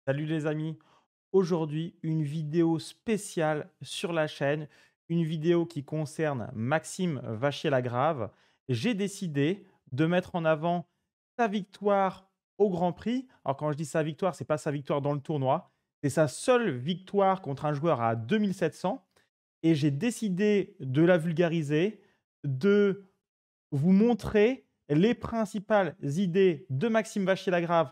Salut les amis, aujourd'hui une vidéo spéciale sur la chaîne, une vidéo qui concerne Maxime Vachier-Lagrave. J'ai décidé de mettre en avant sa victoire au Grand Prix. Alors quand je dis sa victoire, c'est pas sa victoire dans le tournoi, c'est sa seule victoire contre un joueur à 2700 et j'ai décidé de la vulgariser, de vous montrer les principales idées de Maxime Vachier-Lagrave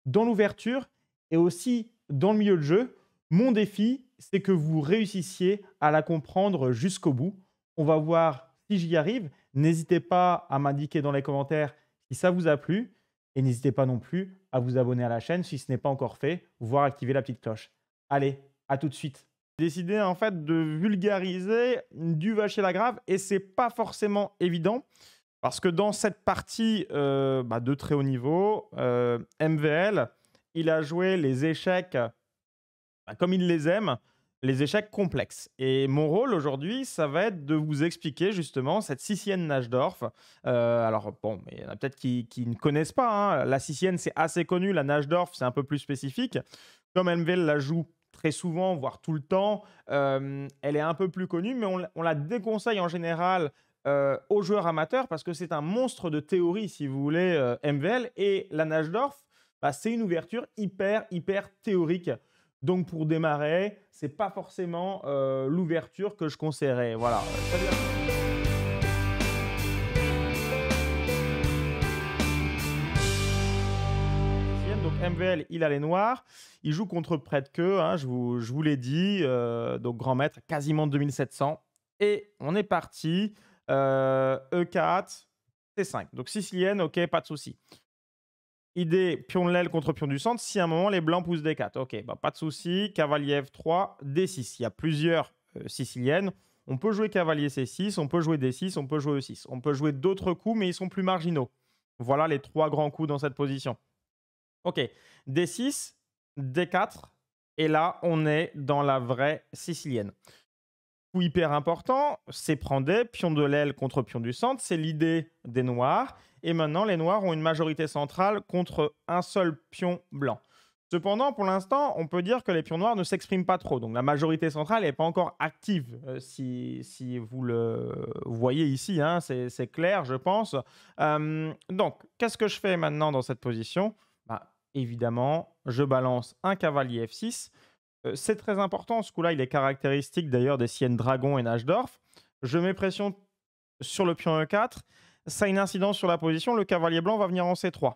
dans l'ouverture et aussi dans le milieu de jeu. Mon défi, c'est que vous réussissiez à la comprendre jusqu'au bout. On va voir si j'y arrive. N'hésitez pas à m'indiquer dans les commentaires si ça vous a plu et n'hésitez pas non plus à vous abonner à la chaîne si ce n'est pas encore fait, voire activer la petite cloche. Allez, à tout de suite. J'ai décidé en fait de vulgariser du Vachier-Lagrave et c'est pas forcément évident parce que dans cette partie de très haut niveau, MVL, il a joué les échecs comme il les aime, les échecs complexes. Et mon rôle aujourd'hui, ça va être de vous expliquer justement cette Sicilienne Najdorf. Alors bon, mais il y en a peut-être qui ne connaissent pas, hein. La Sicilienne, c'est assez connu. La Najdorf, c'est un peu plus spécifique. Comme MVL la joue très souvent, voire tout le temps, elle est un peu plus connue, mais on la déconseille en général aux joueurs amateurs parce que c'est un monstre de théorie, si vous voulez, MVL. Et la Najdorf, c'est une ouverture hyper théorique. Donc pour démarrer, c'est pas forcément l'ouverture que je conseillerais. Voilà. Donc MVL, il a les noirs. Il joue contre près de queue, hein, je vous l'ai dit. Donc grand maître, quasiment 2700. Et on est parti. E4, C5. Donc sicilienne, ok, pas de souci. Idée, pion de l'aile contre pion du centre. Si à un moment, les blancs poussent D4. Ok, pas de souci. Cavalier F3, D6. Il y a plusieurs siciliennes. On peut jouer cavalier C6, on peut jouer D6, on peut jouer E6. On peut jouer d'autres coups, mais ils sont plus marginaux. Voilà les trois grands coups dans cette position. Ok, D6, D4. Et là, on est dans la vraie sicilienne. Coup hyper important, c'est prendre des pion de l'aile contre pion du centre. C'est l'idée des noirs. Et maintenant, les noirs ont une majorité centrale contre un seul pion blanc. Cependant, pour l'instant, on peut dire que les pions noirs ne s'expriment pas trop. Donc la majorité centrale n'est pas encore active, si vous le voyez ici. Hein, c'est clair, je pense. Donc, qu'est-ce que je fais maintenant dans cette position? Évidemment, je balance un cavalier F6. C'est très important, ce coup-là, il est caractéristique d'ailleurs des Siennes Dragon et Najdorf. Je mets pression sur le pion E4. Ça a une incidence sur la position. Le cavalier blanc va venir en C3.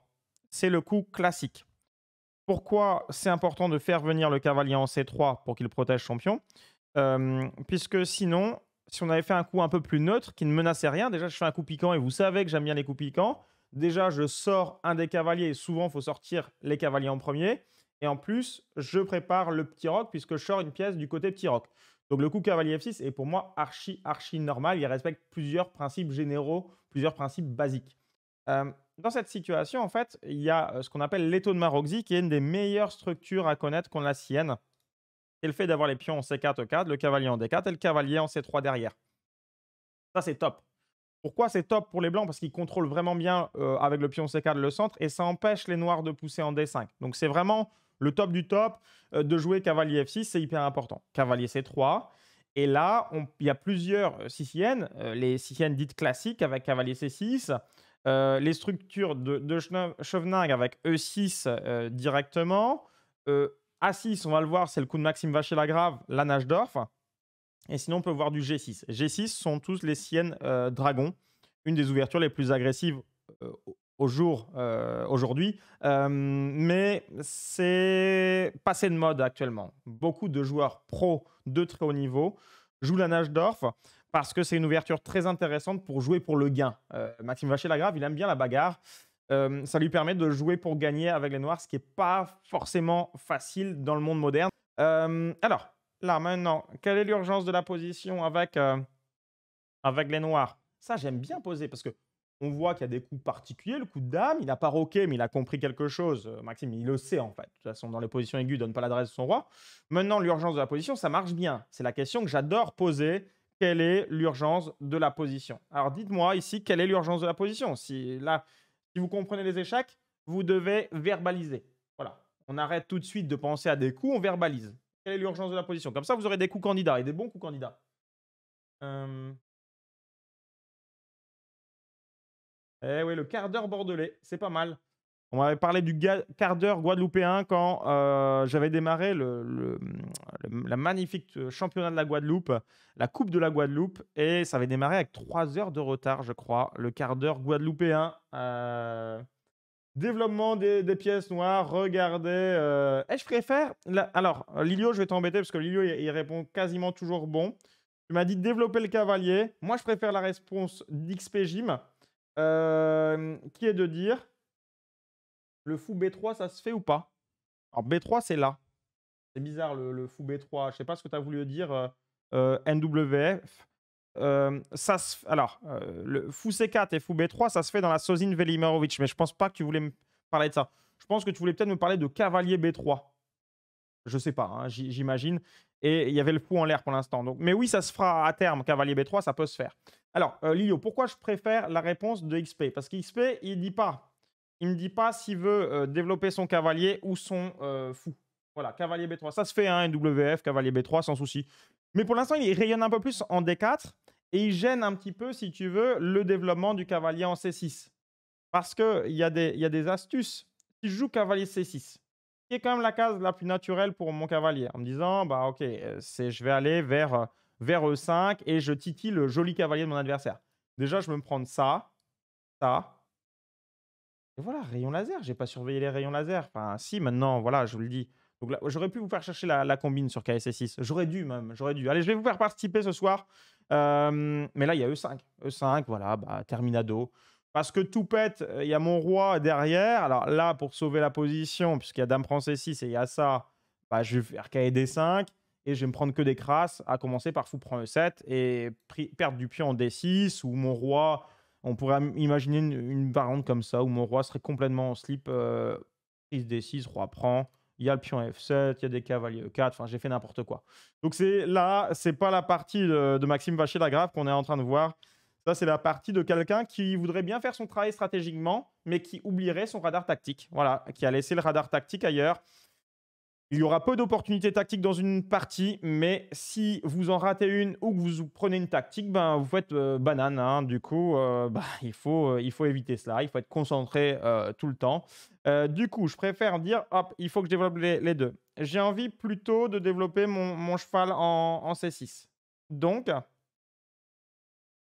C'est le coup classique. Pourquoi c'est important de faire venir le cavalier en C3 pour qu'il protège son pion? Puisque sinon, si on avait fait un coup un peu plus neutre, qui ne menaçait rien, déjà je fais un coup piquant et vous savez que j'aime bien les coups piquants. Déjà, je sors un des cavaliers. Souvent, il faut sortir les cavaliers en premier. Et en plus, je prépare le petit roc puisque je sors une pièce du côté petit roc. Donc le coup cavalier F6 est pour moi archi normal. Il respecte plusieurs principes généraux, plusieurs principes basiques. Dans cette situation, en fait, il y a ce qu'on appelle l'étau de Maroczy, qui est une des meilleures structures à connaître qu'on la sienne. C'est le fait d'avoir les pions en C4, E4, le cavalier en D4 et le cavalier en C3 derrière. Ça, c'est top. Pourquoi c'est top pour les blancs? Parce qu'ils contrôlent vraiment bien avec le pion C4 le centre et ça empêche les noirs de pousser en D5. Donc c'est vraiment le top du top de jouer cavalier F6, c'est hyper important. Cavalier C3. Et là, il y a plusieurs Siciliennes, les Siciliennes dites classiques avec cavalier C6, les structures de Chauvening avec E6 directement. A6, on va le voir, c'est le coup de Maxime Vachier-Lagrave, la Najdorf. Et sinon, on peut voir du G6. G6 sont tous les Siennes Dragon, une des ouvertures les plus agressives aujourd'hui. Mais c'est passé de mode actuellement. Beaucoup de joueurs pro de très haut niveau jouent la Najdorf parce que c'est une ouverture très intéressante pour jouer pour le gain. Maxime Vachier-Lagrave, il aime bien la bagarre. Ça lui permet de jouer pour gagner avec les noirs, ce qui n'est pas forcément facile dans le monde moderne. Alors, là, maintenant, quelle est l'urgence de la position avec les noirs? Ça, j'aime bien poser parce que on voit qu'il y a des coups particuliers. Le coup de dame, il n'a pas roqué, mais il a compris quelque chose. Maxime, il le sait en fait. De toute façon, dans les positions aiguës, il ne donne pas l'adresse de son roi. Maintenant, l'urgence de la position, ça marche bien. C'est la question que j'adore poser. Quelle est l'urgence de la position? Alors, dites-moi ici, quelle est l'urgence de la position? Si vous comprenez les échecs, vous devez verbaliser. Voilà. on arrête tout de suite de penser à des coups, on verbalise. Quelle est l'urgence de la position? Comme ça, vous aurez des coups candidats et des bons coups candidats. Hem, eh oui, le quart d'heure bordelais, c'est pas mal. On m'avait parlé du quart d'heure guadeloupéen quand, j'avais démarré la magnifique, championnat de la Guadeloupe, la coupe de la Guadeloupe et ça avait démarré avec 3 heures de retard, je crois, le quart d'heure guadeloupéen. Développement des pièces noires, regardez, je préfère la alors, Lilio, je vais t'embêter parce que Lilio, il répond quasiment toujours bon. Tu m'as dit: «Développer le cavalier». Moi, je préfère la réponse d'XP Gym, qui est de dire: «Le fou B3, ça se fait ou pas?» Alors B3, c'est là. C'est bizarre le fou B3. Je sais pas ce que tu as voulu dire, NWF. Ça se alors, le fou C4 et fou B3, ça se fait dans la Sozin Velimirovic, mais je pense pas que tu voulais me parler de ça. Je pense que tu voulais peut-être me parler de cavalier B3. Je sais pas, hein, j'imagine et il y avait le fou en l'air pour l'instant donc mais oui, ça se fera à terme, cavalier B3, ça peut se faire. Alors, Lilio, pourquoi je préfère la réponse de XP? Parce qu'XP, il me dit pas s'il veut, développer son cavalier ou son, fou. Voilà, cavalier B3. Ça se fait, hein, NWF, cavalier B3 sans souci. Mais pour l'instant, il rayonne un peu plus en D4 et il gêne un petit peu, si tu veux, le développement du cavalier en C6. Parce qu'il y a des astuces. Si je joue cavalier C6, qui est quand même la case la plus naturelle pour mon cavalier, en me disant, bah ok, je vais aller vers E5 et je titille le joli cavalier de mon adversaire. Déjà, je vais me prendre ça, ça, et voilà, rayon laser. J'ai pas surveillé les rayons laser. Enfin, si, maintenant, voilà, je vous le dis. Donc là, j'aurais pu vous faire chercher la combine sur KSS6. J'aurais dû même, j'aurais dû. Allez, je vais vous faire participer ce soir. Mais là, il y a E5. E5, voilà, bah, terminado. Parce que tout pète, il y a mon roi derrière. Alors là, pour sauver la position, puisqu'il y a dame prend C6 et il y a ça, bah, je vais faire KD5 et je vais me prendre que des crasses, à commencer par fou prend E7 et perdre du pion en D6 ou mon roi. On pourrait imaginer une variante comme ça où mon roi serait complètement en slip, prise D6, roi prend. Il y a le pion F7, il y a des cavaliers E4, enfin j'ai fait n'importe quoi. Donc c'est pas la partie de Maxime Vachier-Lagrave qu'on est en train de voir. Ça, c'est la partie de quelqu'un qui voudrait bien faire son travail stratégiquement, mais qui oublierait son radar tactique. Voilà, qui a laissé le radar tactique ailleurs. Il y aura peu d'opportunités tactiques dans une partie, mais si vous en ratez une ou que vous prenez une tactique, ben, vous faites banane, hein. Du coup, bah, il faut éviter cela. Il faut être concentré tout le temps. Du coup, je préfère dire, hop, il faut que je développe les deux. J'ai envie plutôt de développer mon cheval en C6. Donc,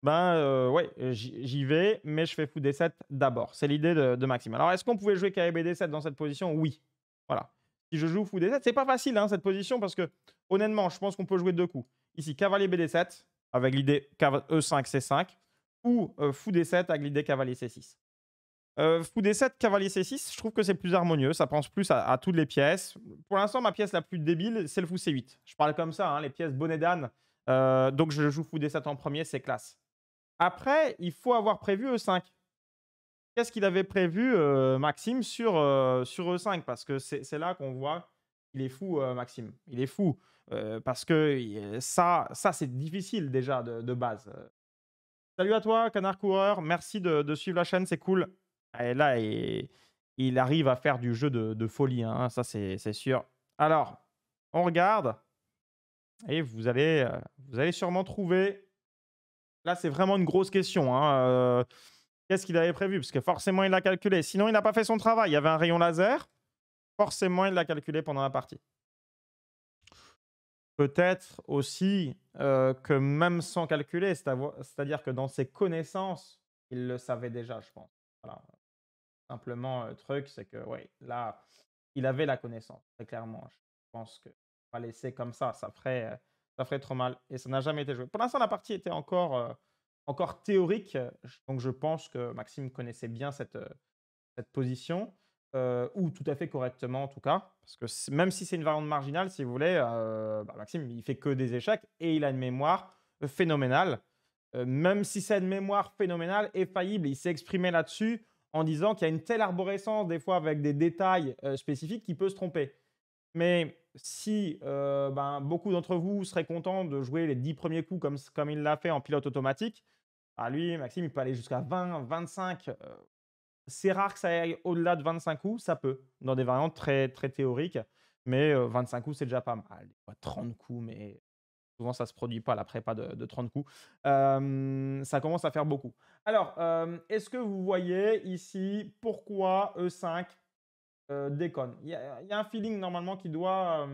ben, ouais, j'y vais, mais je fais fou D7 d'abord. C'est l'idée de Maxime. Alors, est-ce qu'on pouvait jouer KB D7 dans cette position? Oui. Voilà. Si je joue fou D7, c'est pas facile, hein, cette position, parce que, honnêtement, je pense qu'on peut jouer deux coups. Ici, cavalier BD7, avec l'idée E5, C5, ou fou D7 avec l'idée cavalier C6. Fou D7, cavalier C6, je trouve que c'est plus harmonieux. Ça pense plus à toutes les pièces. Pour l'instant, ma pièce la plus débile, c'est le fou C8. Je parle comme ça, hein, les pièces bonnet d'âne. Donc, je joue fou D7 en premier, c'est classe. Après, il faut avoir prévu E5. Qu'est-ce qu'il avait prévu, Maxime, sur E5? Parce que c'est là qu'on voit qu'il est fou, Maxime. Il est fou. Parce que ça, c'est difficile déjà de base. Salut à toi, Canard Coureur. Merci de suivre la chaîne, c'est cool. Et là, il arrive à faire du jeu de folie, hein, ça, c'est sûr. Alors, on regarde et vous allez sûrement trouver. Là, c'est vraiment une grosse question, hein. Qu'est-ce qu'il avait prévu? Parce que forcément, il l'a calculé. Sinon, il n'a pas fait son travail. Il y avait un rayon laser. Forcément, il l'a calculé pendant la partie. Peut-être aussi que même sans calculer, c'est-à-dire que dans ses connaissances, il le savait déjà, je pense. Voilà. Simplement, le truc, c'est que, ouais, là, il avait la connaissance, très clairement. Je pense que pas laisser comme ça ferait trop mal. Et ça n'a jamais été joué. Pour l'instant, la partie était encore théorique. Donc, je pense que Maxime connaissait bien cette position, ou tout à fait correctement en tout cas. Parce que même si c'est une variante marginale, si vous voulez, bah, Maxime, il fait que des échecs et il a une mémoire phénoménale. Même si cette mémoire phénoménale est faillible, il s'est exprimé là-dessus en disant qu'il y a une telle arborescence, des fois avec des détails spécifiques, qui peut se tromper. Mais si beaucoup d'entre vous seraient contents de jouer les 10 premiers coups comme il l'a fait en pilote automatique, lui, Maxime, il peut aller jusqu'à 20, 25. C'est rare que ça aille au-delà de 25 coups, ça peut, dans des variantes très, très théoriques, mais 25 coups, c'est déjà pas mal. Des fois 30 coups, mais souvent ça se produit pas la prépa de 30 coups. Ça commence à faire beaucoup. Alors, est-ce que vous voyez ici pourquoi E5 déconne? Il y a un feeling normalement qui doit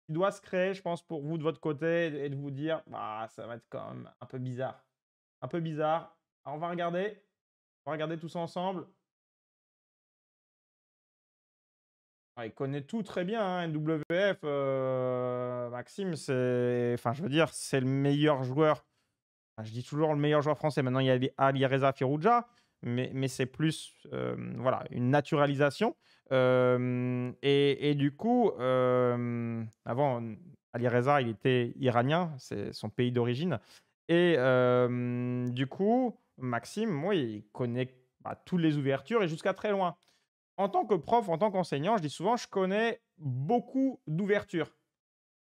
se créer, je pense, pour vous de votre côté et de vous dire: «Bah, ça va être quand même un peu bizarre». Un peu bizarre. Alors on va regarder tout ça ensemble. Ah, il connaît tout très bien, hein, NWF, Maxime, enfin, je veux dire, c'est le meilleur joueur. Enfin, je dis toujours le meilleur joueur français. Maintenant, il y a Alireza Firouzja, mais c'est plus, voilà, une naturalisation. Et du coup, avant, Alireza, il était iranien, c'est son pays d'origine. Et du coup, Maxime, oui, il connaît, bah, toutes les ouvertures et jusqu'à très loin. En tant que prof, en tant qu'enseignant, je dis souvent, je connais beaucoup d'ouvertures.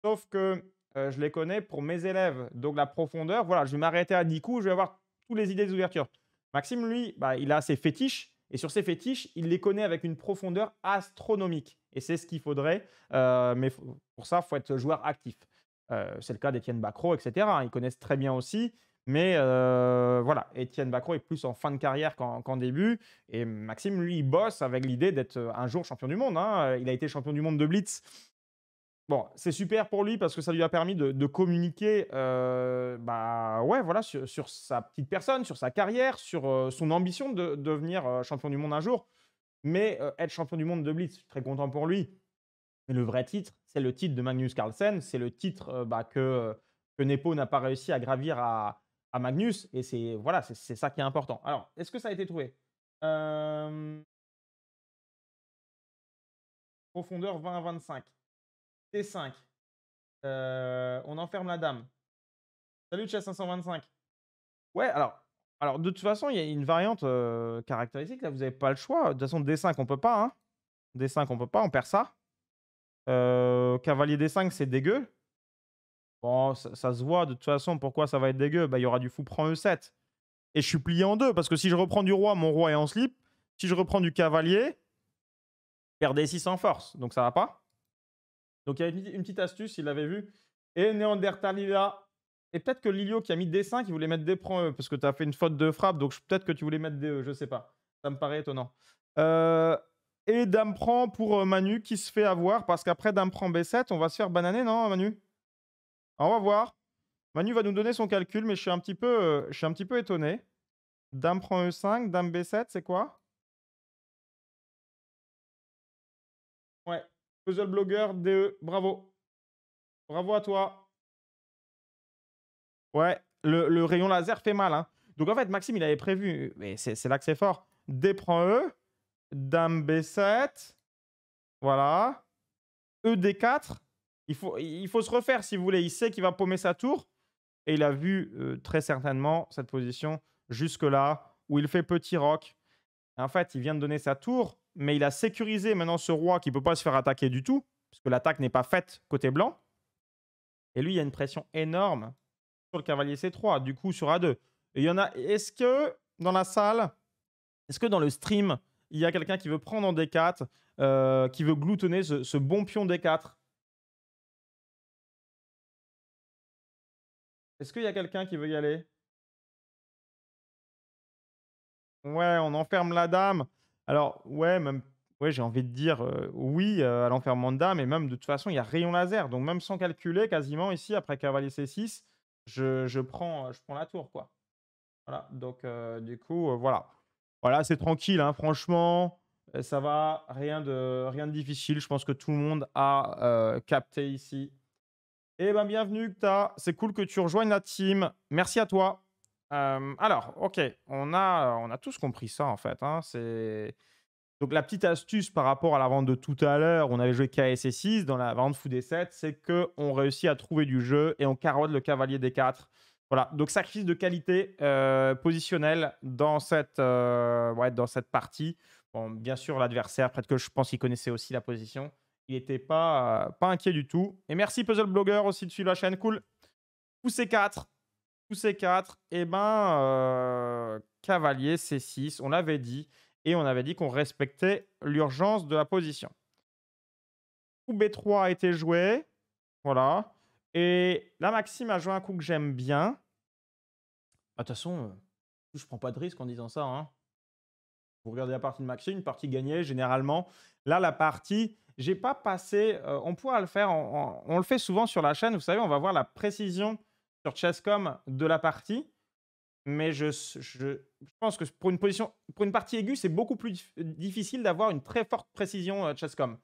Sauf que, je les connais pour mes élèves. Donc la profondeur, voilà, je vais m'arrêter à 10 coups, je vais avoir toutes les idées des ouvertures. Maxime, lui, bah, il a ses fétiches et sur ses fétiches, il les connaît avec une profondeur astronomique et c'est ce qu'il faudrait, mais pour ça, il faut être joueur actif. C'est le cas d'Étienne Bacrot et cetera, hein. Ils connaissent très bien aussi, mais voilà, Étienne Bacrot est plus en fin de carrière qu'en début et Maxime, lui, il bosse avec l'idée d'être, un jour champion du monde, hein. Il a été champion du monde de blitz. Bon, c'est super pour lui parce que ça lui a permis de communiquer, bah, ouais, voilà, sur sa petite personne, sur sa carrière, sur, son ambition de devenir, champion du monde un jour. Mais, être champion du monde de blitz, je suis très content pour lui. Mais le vrai titre, c'est le titre de Magnus Carlsen. C'est le titre, bah, que Nepo n'a pas réussi à gravir à Magnus et c'est voilà, c'est ça qui est important. Alors, est-ce que ça a été trouvé? Hem, Profondeur 20 à 25. T5. On enferme la dame. Salut Chess 525. Ouais, alors de toute façon, il y a une variante, caractéristique là, vous avez pas le choix. De toute façon D5 on peut pas, hein. D5 on peut pas, on perd ça. Cavalier D5 c'est dégueu. Bon, ça se voit de toute façon pourquoi ça va être dégueu. Bah, il y aura du fou prend E7 et je suis plié en 2 parce que si je reprends du roi, mon roi est en slip. Si je reprends du cavalier, je perds D6 en force, donc ça va pas. Donc il y a une petite astuce, il l'avait vu. Et Néandertal Lila. Et peut-être que Lilio qui a mis D5, il voulait mettre D prend E, parce que tu as fait une faute de frappe, donc peut-être que tu voulais mettre DE, je sais pas. Ça me paraît étonnant. Euh, et Dame prend pour Manu qui se fait avoir, parce qu'après Dame prend B7, on va se faire bananer, non Manu? On va voir. Manu va nous donner son calcul, mais je suis un petit peu étonné. Dame prend E5, Dame B7, c'est quoi? Ouais. Puzzle Blogger, DE, bravo. Bravo à toi. Ouais, le rayon laser fait mal, hein. Donc en fait, Maxime, il avait prévu, mais c'est là que c'est fort. D prend E, Dame B7, voilà. E D4. Il faut se refaire si vous voulez. Il sait qu'il va paumer sa tour. Et il a vu très certainement cette position jusque-là, où il fait petit roc. Et en fait, il vient de donner sa tour, mais il a sécurisé maintenant ce roi qui ne peut pas se faire attaquer du tout, parce que l'attaque n'est pas faite côté blanc. Et lui, il y a une pression énorme sur le cavalier C3, du coup sur A2. Et il y en a. Est-ce que dans la salle, est-ce que dans le stream, il y a quelqu'un qui veut prendre en D4, qui veut gloutonner ce bon pion D4? Est-ce qu'il y a quelqu'un qui veut y aller? Ouais, on enferme la dame. Alors, ouais, même, ouais, j'ai envie de dire oui à l'enfermement de dame, et même de toute façon, il y a rayon laser. Donc, même sans calculer, quasiment ici, après cavalier C6, je prends la tour, quoi. Voilà, donc du coup, voilà. Voilà, c'est tranquille, hein, franchement, ça va, rien de difficile. Je pense que tout le monde a capté ici. Eh ben, bienvenue, Kta. C'est cool que tu rejoignes la team. Merci à toi. Alors, ok, on a tous compris ça en fait, hein. Donc la petite astuce par rapport à la vente de tout à l'heure, on avait joué KSC6, dans la vente fou D7, c'est qu'on réussit à trouver du jeu et on carotte le cavalier D4. Voilà, donc sacrifice de qualité positionnelle dans cette partie. Bon, bien sûr, l'adversaire, peut-être que je pense qu'il connaissait aussi la position. Il n'était pas inquiet du tout. Et merci Puzzle Blogger aussi de suivre la chaîne, cool. Fou C4, Fou C4, et ben cavalier C6, on l'avait dit. et on avait dit qu'on respectait l'urgence de la position. Coup B3 a été joué, voilà. Et là, Maxime a joué un coup que j'aime bien. De toute façon, je prends pas de risque en disant ça, hein. Vous regardez la partie de Maxime, une partie gagnée généralement. Là, la partie, j'ai pas passé, on pourra le faire, on le fait souvent sur la chaîne, vous savez, on va voir la précision sur Chesscom de la partie. Mais je pense que pour une partie aiguë, c'est beaucoup plus difficile d'avoir une très forte précision Chesscom.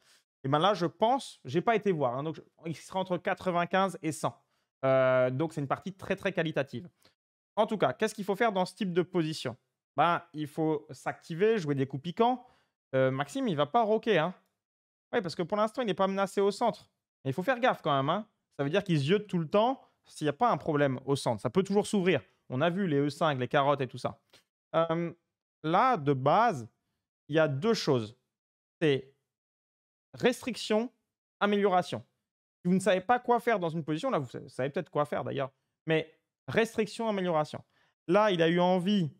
Et ben là, je pense, j'ai pas été voir, hein, donc il sera entre 95 et 100. Donc c'est une partie très très qualitative. En tout cas, qu'est-ce qu'il faut faire dans ce type de position? Ben, il faut s'activer, jouer des coups piquants. Maxime, il va pas rocker, hein. Oui, parce que pour l'instant, il n'est pas menacé au centre. Mais il faut faire gaffe quand même, hein. Ça veut dire qu'il ziote tout le temps s'il n'y a pas un problème au centre. Ça peut toujours s'ouvrir. On a vu les E5, les carottes et tout ça. Là, de base, il y a deux choses. C'est restriction, amélioration. Si vous ne savez pas quoi faire dans une position, là, vous savez peut-être quoi faire d'ailleurs, mais restriction, amélioration. Là, il a eu envie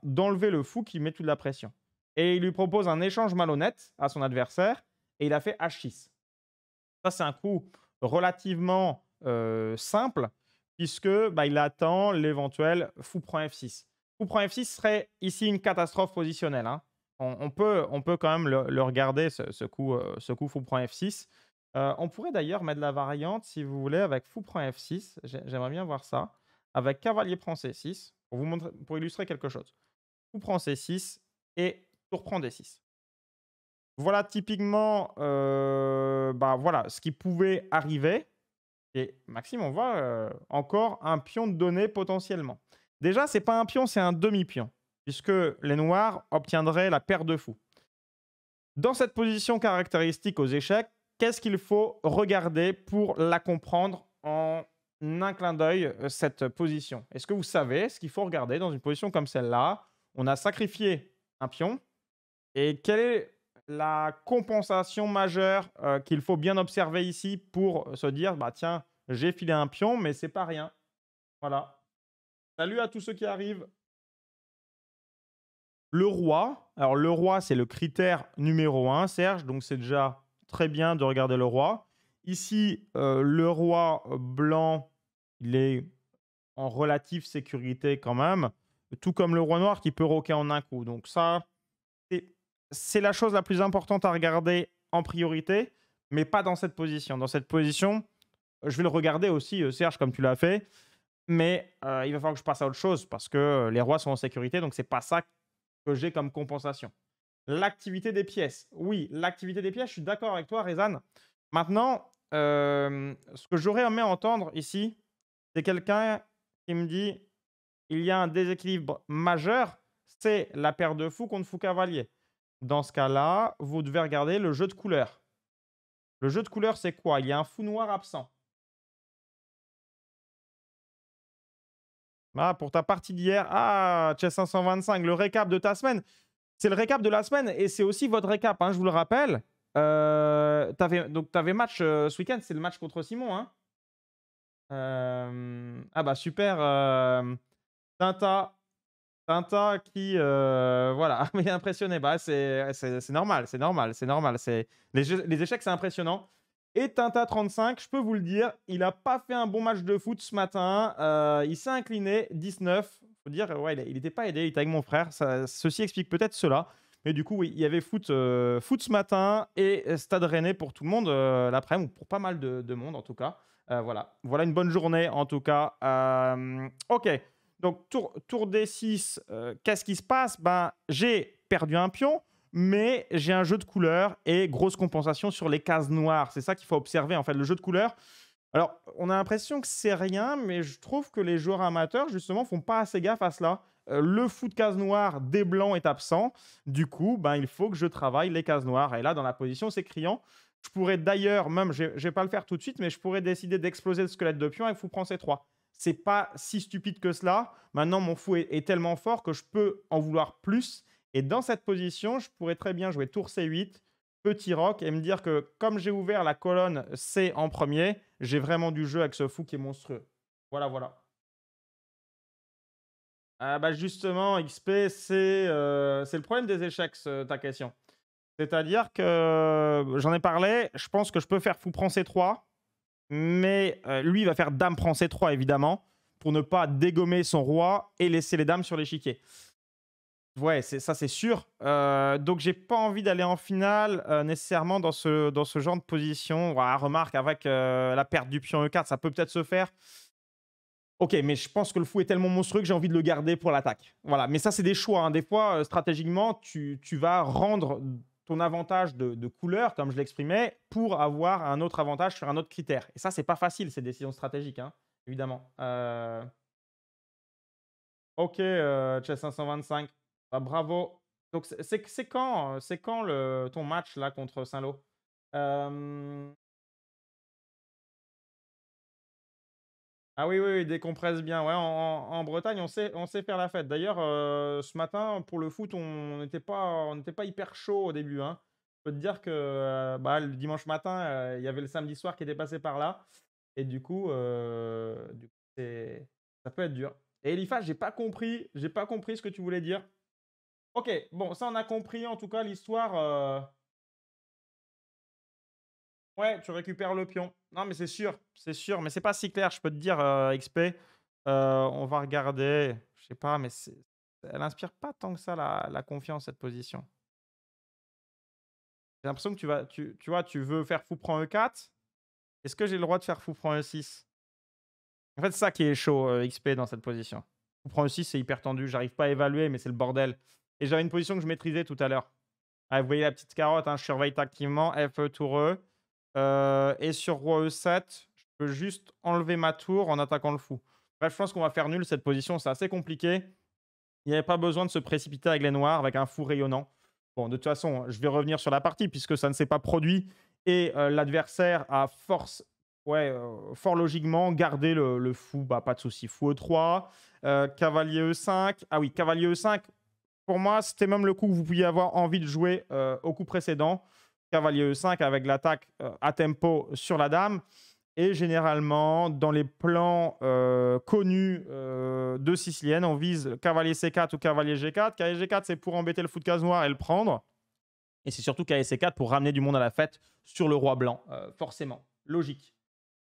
d'enlever le fou qui met toute la pression. Et il lui propose un échange malhonnête à son adversaire, et il a fait H6. Ça, c'est un coup relativement simple, puisque il attend l'éventuel fou prend F6. Fou prend F6 serait ici une catastrophe positionnelle, hein. On peut quand même le regarder, ce coup fou prend F6. On pourrait d'ailleurs mettre la variante, si vous voulez, avec fou prend F6. J'aimerais bien voir ça. Avec cavalier prend C6, pour vous montrer, pour illustrer quelque chose. Fou prend C6 et tour prend D6. Voilà typiquement voilà, ce qui pouvait arriver. Et Maxime, on voit encore un pion de donné potentiellement. Déjà, ce n'est pas un pion, c'est un demi-pion, puisque les noirs obtiendraient la paire de fous. Dans cette position caractéristique aux échecs, qu'est-ce qu'il faut regarder pour la comprendre en un clin d'œil, cette position? Est-ce que vous savez ce qu'il faut regarder dans une position comme celle-là? On a sacrifié un pion. Et quelle est la compensation majeure qu'il faut bien observer ici pour se dire, tiens, j'ai filé un pion, mais c'est pas rien. Voilà. Salut à tous ceux qui arrivent. Le roi. Alors, le roi, c'est le critère numéro 1, Serge. Donc, c'est déjà très bien de regarder le roi. Ici, le roi blanc, il est en relative sécurité quand même. Tout comme le roi noir qui peut roquer en un coup. Donc, ça, c'est la chose la plus importante à regarder en priorité, mais pas dans cette position. Dans cette position, je vais le regarder aussi, Serge, comme tu l'as fait, mais il va falloir que je passe à autre chose parce que les rois sont en sécurité, donc c'est pas ça que j'ai comme compensation. L'activité des pièces. Oui, l'activité des pièces, je suis d'accord avec toi, Rezan. Maintenant, ce que j'aurais aimé entendre ici, c'est quelqu'un qui me dit il y a un déséquilibre majeur, c'est la paire de fous contre fou cavalier. Dans ce cas-là, vous devez regarder le jeu de couleurs. Le jeu de couleurs, c'est quoi? Il y a un fou noir absent. Ah, pour ta partie d'hier, Chess 525, le récap de ta semaine. C'est le récap de la semaine et c'est aussi votre récap, hein, je vous le rappelle. Donc, tu avais match ce week-end, c'est le match contre Simon. Hein. Super. Tinta qui, voilà, mais impressionné. C'est normal, c'est normal, c'est normal. Les échecs, c'est impressionnant. Et Tinta 35, je peux vous le dire, il n'a pas fait un bon match de foot ce matin. Il s'est incliné 19. Faut dire, ouais, il n'était pas aidé, il était avec mon frère. Ceci explique peut-être cela. Mais du coup, oui, il y avait foot ce matin et Stade Rennais pour tout le monde l'après-midi, ou pour pas mal de monde en tout cas. Voilà une bonne journée en tout cas. Ok. Donc, tour D6, qu'est-ce qui se passe? J'ai perdu un pion, mais j'ai un jeu de couleurs et grosse compensation sur les cases noires. C'est ça qu'il faut observer, en fait, le jeu de couleurs. Alors, on a l'impression que c'est rien, mais je trouve que les joueurs amateurs, justement, font pas assez gaffe à cela. Le fou de case noire des blancs est absent. Du coup, il faut que je travaille les cases noires. Et là, dans la position, c'est criant. Je pourrais d'ailleurs, même, je vais pas le faire tout de suite, mais je pourrais décider d'exploser le squelette de pion et fou prend C3. C'est pas si stupide que cela. Maintenant, mon fou est tellement fort que je peux en vouloir plus. Et dans cette position, je pourrais très bien jouer tour C8, petit roc, et me dire que comme j'ai ouvert la colonne C en premier, j'ai vraiment du jeu avec ce fou qui est monstrueux. Voilà. Bah, justement, XP, c'est le problème des échecs, ta question. C'est-à-dire que j'en ai parlé, je pense que je peux faire fou prend C3, mais lui, il va faire dame prend C3, évidemment, pour ne pas dégommer son roi et laisser les dames sur l'échiquier. Ouais, ça, c'est sûr. Donc, j'ai pas envie d'aller en finale nécessairement dans ce genre de position. Voilà, remarque, avec la perte du pion E4, ça peut peut-être se faire. Ok, mais je pense que le fou est tellement monstrueux que j'ai envie de le garder pour l'attaque. Voilà, mais ça, c'est des choix, hein. Des fois, stratégiquement, tu vas rendre ton avantage de couleur, comme je l'exprimais, pour avoir un autre avantage sur un autre critère. Et ça, c'est pas facile, ces décisions stratégiques, hein, évidemment. Ok, Chess 525. Bah, bravo. Donc, c'est quand ton match là contre Saint-Lô? Euh, Ah oui, oui, oui, décompresse bien. Ouais, en Bretagne, on sait faire la fête. D'ailleurs, ce matin, pour le foot, on n'était pas hyper chaud au début, hein. Je peux te dire que bah, le dimanche matin, il y avait le samedi soir qui était passé par là. Et du coup, ça peut être dur. Et Eliphas, j'ai pas compris ce que tu voulais dire. Ok, bon, ça on a compris. En tout cas, l'histoire. Ouais, tu récupères le pion. Non, mais c'est sûr, mais c'est pas si clair, je peux te dire, XP. On va regarder, je sais pas, mais elle inspire pas tant que ça la confiance, cette position. J'ai l'impression que tu vois, tu veux faire fou prend E4. Est-ce que j'ai le droit de faire fou prend E6? En fait, c'est ça qui est chaud, XP, dans cette position. Fou prend E6, c'est hyper tendu, j'arrive pas à évaluer, mais c'est le bordel. Et j'avais une position que je maîtrisais tout à l'heure. Ah, vous voyez la petite carotte, hein, je surveille activement, FE tour E. Et sur roi E7, je peux juste enlever ma tour en attaquant le fou. Bref, je pense qu'on va faire nul cette position, c'est assez compliqué. Il n'y avait pas besoin de se précipiter avec les noirs, avec un fou rayonnant. Bon, de toute façon, je vais revenir sur la partie puisque ça ne s'est pas produit. Et l'adversaire a fort logiquement gardé le fou. Bah, pas de souci. Fou E3, cavalier E5. Ah oui, cavalier E5. Pour moi, c'était même le coup que vous pouviez avoir envie de jouer au coup précédent. Cavalier E5 avec l'attaque à tempo sur la dame. Et généralement, dans les plans connus de Sicilienne, on vise cavalier C4 ou cavalier G4. Cavalier G4, c'est pour embêter le fou de case noire et le prendre. Et c'est surtout cavalier C4 pour ramener du monde à la fête sur le roi blanc, forcément. Logique.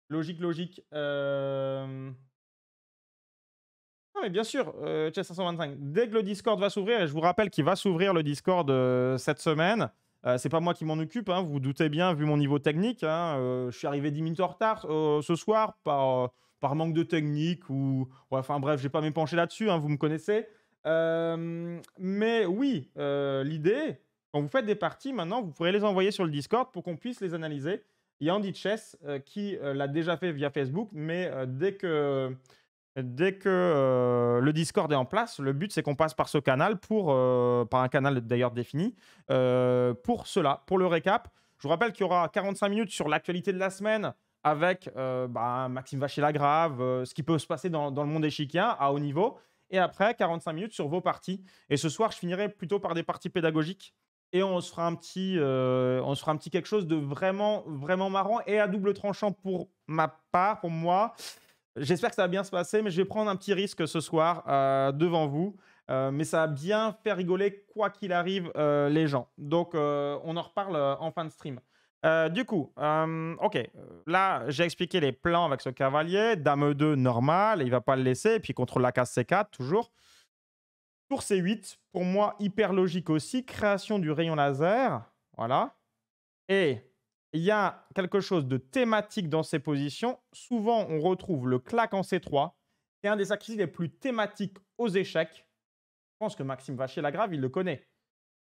Logique, logique. Non, mais bien sûr, Chess 525. Dès que le Discord va s'ouvrir, et je vous rappelle qu'il va s'ouvrir le Discord cette semaine. C'est pas moi qui m'en occupe, hein, vous vous doutez bien, vu mon niveau technique, hein. Je suis arrivé 10 minutes en retard ce soir par manque de technique ou. Ouais, enfin bref, je vais pas m'épancher là-dessus, hein, vous me connaissez. Mais oui, l'idée, quand vous faites des parties, maintenant, vous pourrez les envoyer sur le Discord pour qu'on puisse les analyser. Il y a Andy Chess qui l'a déjà fait via Facebook, mais dès que le Discord est en place, le but c'est qu'on passe par ce canal par un canal d'ailleurs défini, pour cela, pour le récap. Je vous rappelle qu'il y aura 45 minutes sur l'actualité de la semaine avec Maxime Vachier-Lagrave, ce qui peut se passer dans le monde échiquien à haut niveau. Et après, 45 minutes sur vos parties. Et ce soir, je finirai plutôt par des parties pédagogiques. Et on se fera un petit quelque chose de vraiment, vraiment marrant et à double tranchant pour ma part, pour moi. J'espère que ça va bien se passer, mais je vais prendre un petit risque ce soir devant vous. Mais ça va bien faire rigoler, quoi qu'il arrive, les gens. Donc, on en reparle en fin de stream. Du coup, ok, là, j'ai expliqué les plans avec ce cavalier. Dame E2, normal, il ne va pas le laisser. Et puis, contre la case C4, toujours. Tour C8, pour moi, hyper logique aussi. Création du rayon laser. Voilà. Et il y a quelque chose de thématique dans ces positions. Souvent, on retrouve le claque en C3. C'est un des sacrifices les plus thématiques aux échecs. Je pense que Maxime Vachier-Lagrave, il le connaît.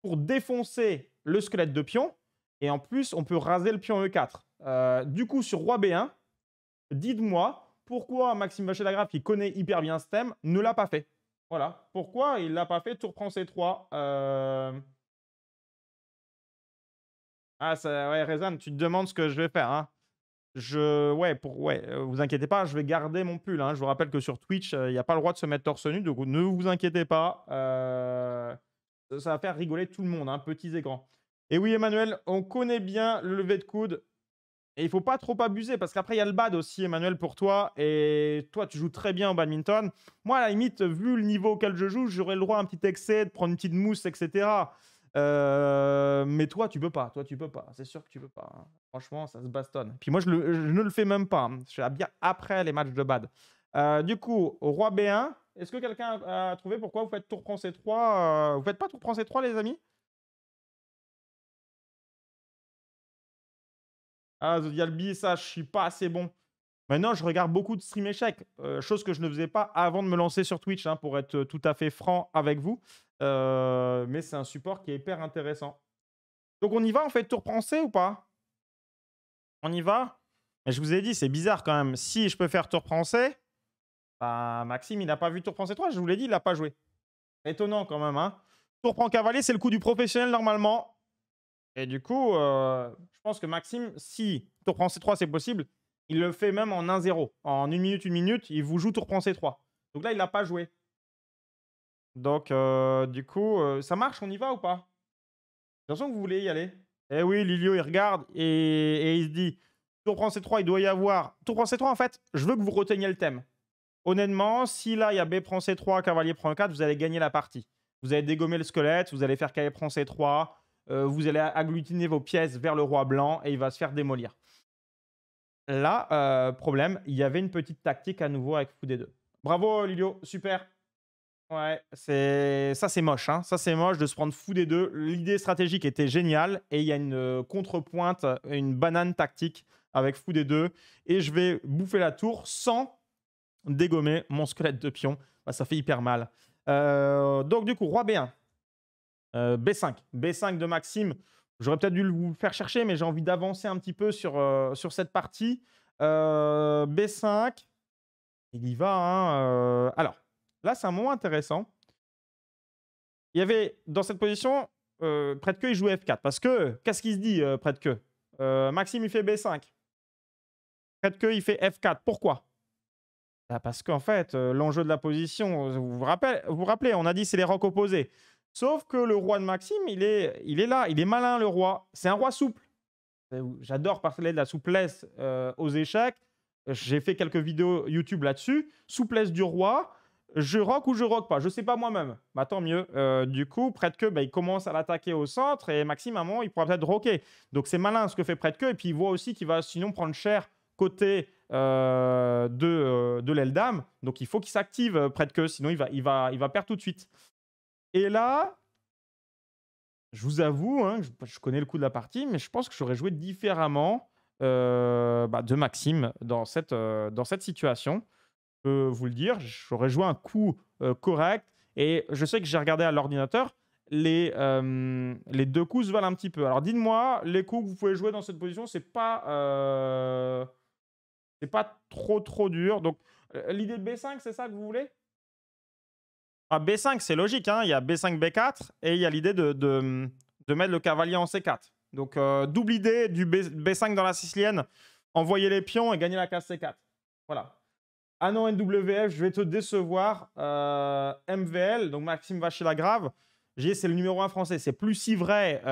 Pour défoncer le squelette de pion, et en plus, on peut raser le pion E4. Du coup, sur roi B1, dites-moi pourquoi Maxime Vachier-Lagrave, qui connaît hyper bien ce thème, ne l'a pas fait. Voilà. Pourquoi il ne l'a pas fait? Tour prend C3. Ah, ouais, Rezan, tu te demandes ce que je vais faire, hein. Vous inquiétez pas, je vais garder mon pull, hein. Je vous rappelle que sur Twitch, il n'y a pas le droit de se mettre torse nu, donc ne vous inquiétez pas. Ça va faire rigoler tout le monde, hein, petits et grands. Et oui, Emmanuel, on connaît bien le lever de coude. Et il faut pas trop abuser parce qu'après, il y a le bad aussi, Emmanuel, pour toi. Et toi, tu joues très bien au badminton. Moi, à la limite, vu le niveau auquel je joue, j'aurais le droit à un petit excès, de prendre une petite mousse, etc. Mais toi, tu peux pas. Toi, tu peux pas. C'est sûr que tu peux pas, hein. Franchement, ça se bastonne. Puis moi, je ne le fais même pas, hein. Je fais bien après les matchs de bad. Du coup, au roi B1, est-ce que quelqu'un a trouvé pourquoi vous faites tour prend C3 Vous faites pas tour prend C3, les amis? Ah, The Dialbi, ça, je suis pas assez bon. Maintenant, je regarde beaucoup de stream échecs, chose que je ne faisais pas avant de me lancer sur Twitch, hein, pour être tout à fait franc avec vous. Mais c'est un support qui est hyper intéressant. Donc on y va, on fait tour français ou pas? On y va? Mais je vous ai dit, c'est bizarre quand même. Si je peux faire tour français, bah, Maxime, il n'a pas vu tour français 3, je vous l'ai dit, il n'a pas joué. Étonnant quand même, hein. Tour prend cavalier, c'est le coup du professionnel normalement. Et du coup, je pense que Maxime, si tour prend C3 c'est possible, il le fait même en 1-0. En 1 minute, il vous joue tour prend C3. Donc là, il n'a pas joué. Donc, du coup, ça marche, on y va ou pas? J'ai l'impression que vous voulez y aller. Eh oui, Lilio, il regarde et il se dit, tour prend C3, il doit y avoir... Tour prend C3, en fait, je veux que vous reteniez le thème. Honnêtement, si là, il y a B prend C3, cavalier prend E4, vous allez gagner la partie. Vous allez dégommer le squelette, vous allez faire cavalier prend C3, vous allez agglutiner vos pièces vers le roi blanc et il va se faire démolir. Là, problème, il y avait une petite tactique à nouveau avec fou D2. Bravo, Lilio, super. Ouais, ça c'est moche, hein. Ça c'est moche de se prendre fou D2. L'idée stratégique était géniale et il y a une contrepointe, une banane tactique avec fou D2 et je vais bouffer la tour sans dégommer mon squelette de pion. Bah, ça fait hyper mal. Donc du coup, roi B1. B5. B5 de Maxime. J'aurais peut-être dû vous le faire chercher, mais j'ai envie d'avancer un petit peu sur cette partie. B5. Il y va, hein. Alors, là, c'est un moment intéressant. Il y avait, dans cette position, près de que, il jouait F4. Parce que, qu'est-ce qu'il se dit, près de que Maxime, il fait B5. Près de que, il fait F4. Pourquoi? Bah, parce qu'en fait, l'enjeu de la position, vous rappelez, on a dit c'est les rocs opposés. Sauf que le roi de Maxime, il est là, il est malin, le roi. C'est un roi souple. J'adore parler de la souplesse aux échecs. J'ai fait quelques vidéos YouTube là-dessus. Souplesse du roi. Je rock ou je rock pas. Je sais pas moi-même. Bah, tant mieux. Du coup, près de que, bah, il commence à l'attaquer au centre et Maxime, à un moment, il pourra peut-être rocker. Donc c'est malin ce que fait près de que. Et puis il voit aussi qu'il va sinon prendre cher côté de l'aile dame. Donc il faut qu'il s'active près de que. Sinon il va perdre tout de suite. Et là, je vous avoue, hein, je connais le coup de la partie, mais je pense que j'aurais joué différemment de Maxime dans cette situation. Je peux vous le dire, j'aurais joué un coup correct. Et je sais que j'ai regardé à l'ordinateur, les deux coups se valent un petit peu. Alors dites-moi, les coups que vous pouvez jouer dans cette position, c'est pas trop dur. Donc l'idée de B5, c'est ça que vous voulez? Ah, B5, c'est logique, hein. Il y a B5, B4 et il y a l'idée de mettre le cavalier en C4. Donc, double idée du B5 dans la sicilienne, envoyer les pions et gagner la case C4. Voilà. Ah non, NWF, je vais te décevoir. MVL, donc Maxime Vachier-Lagrave, c'est le numéro 1 français. C'est plus si vrai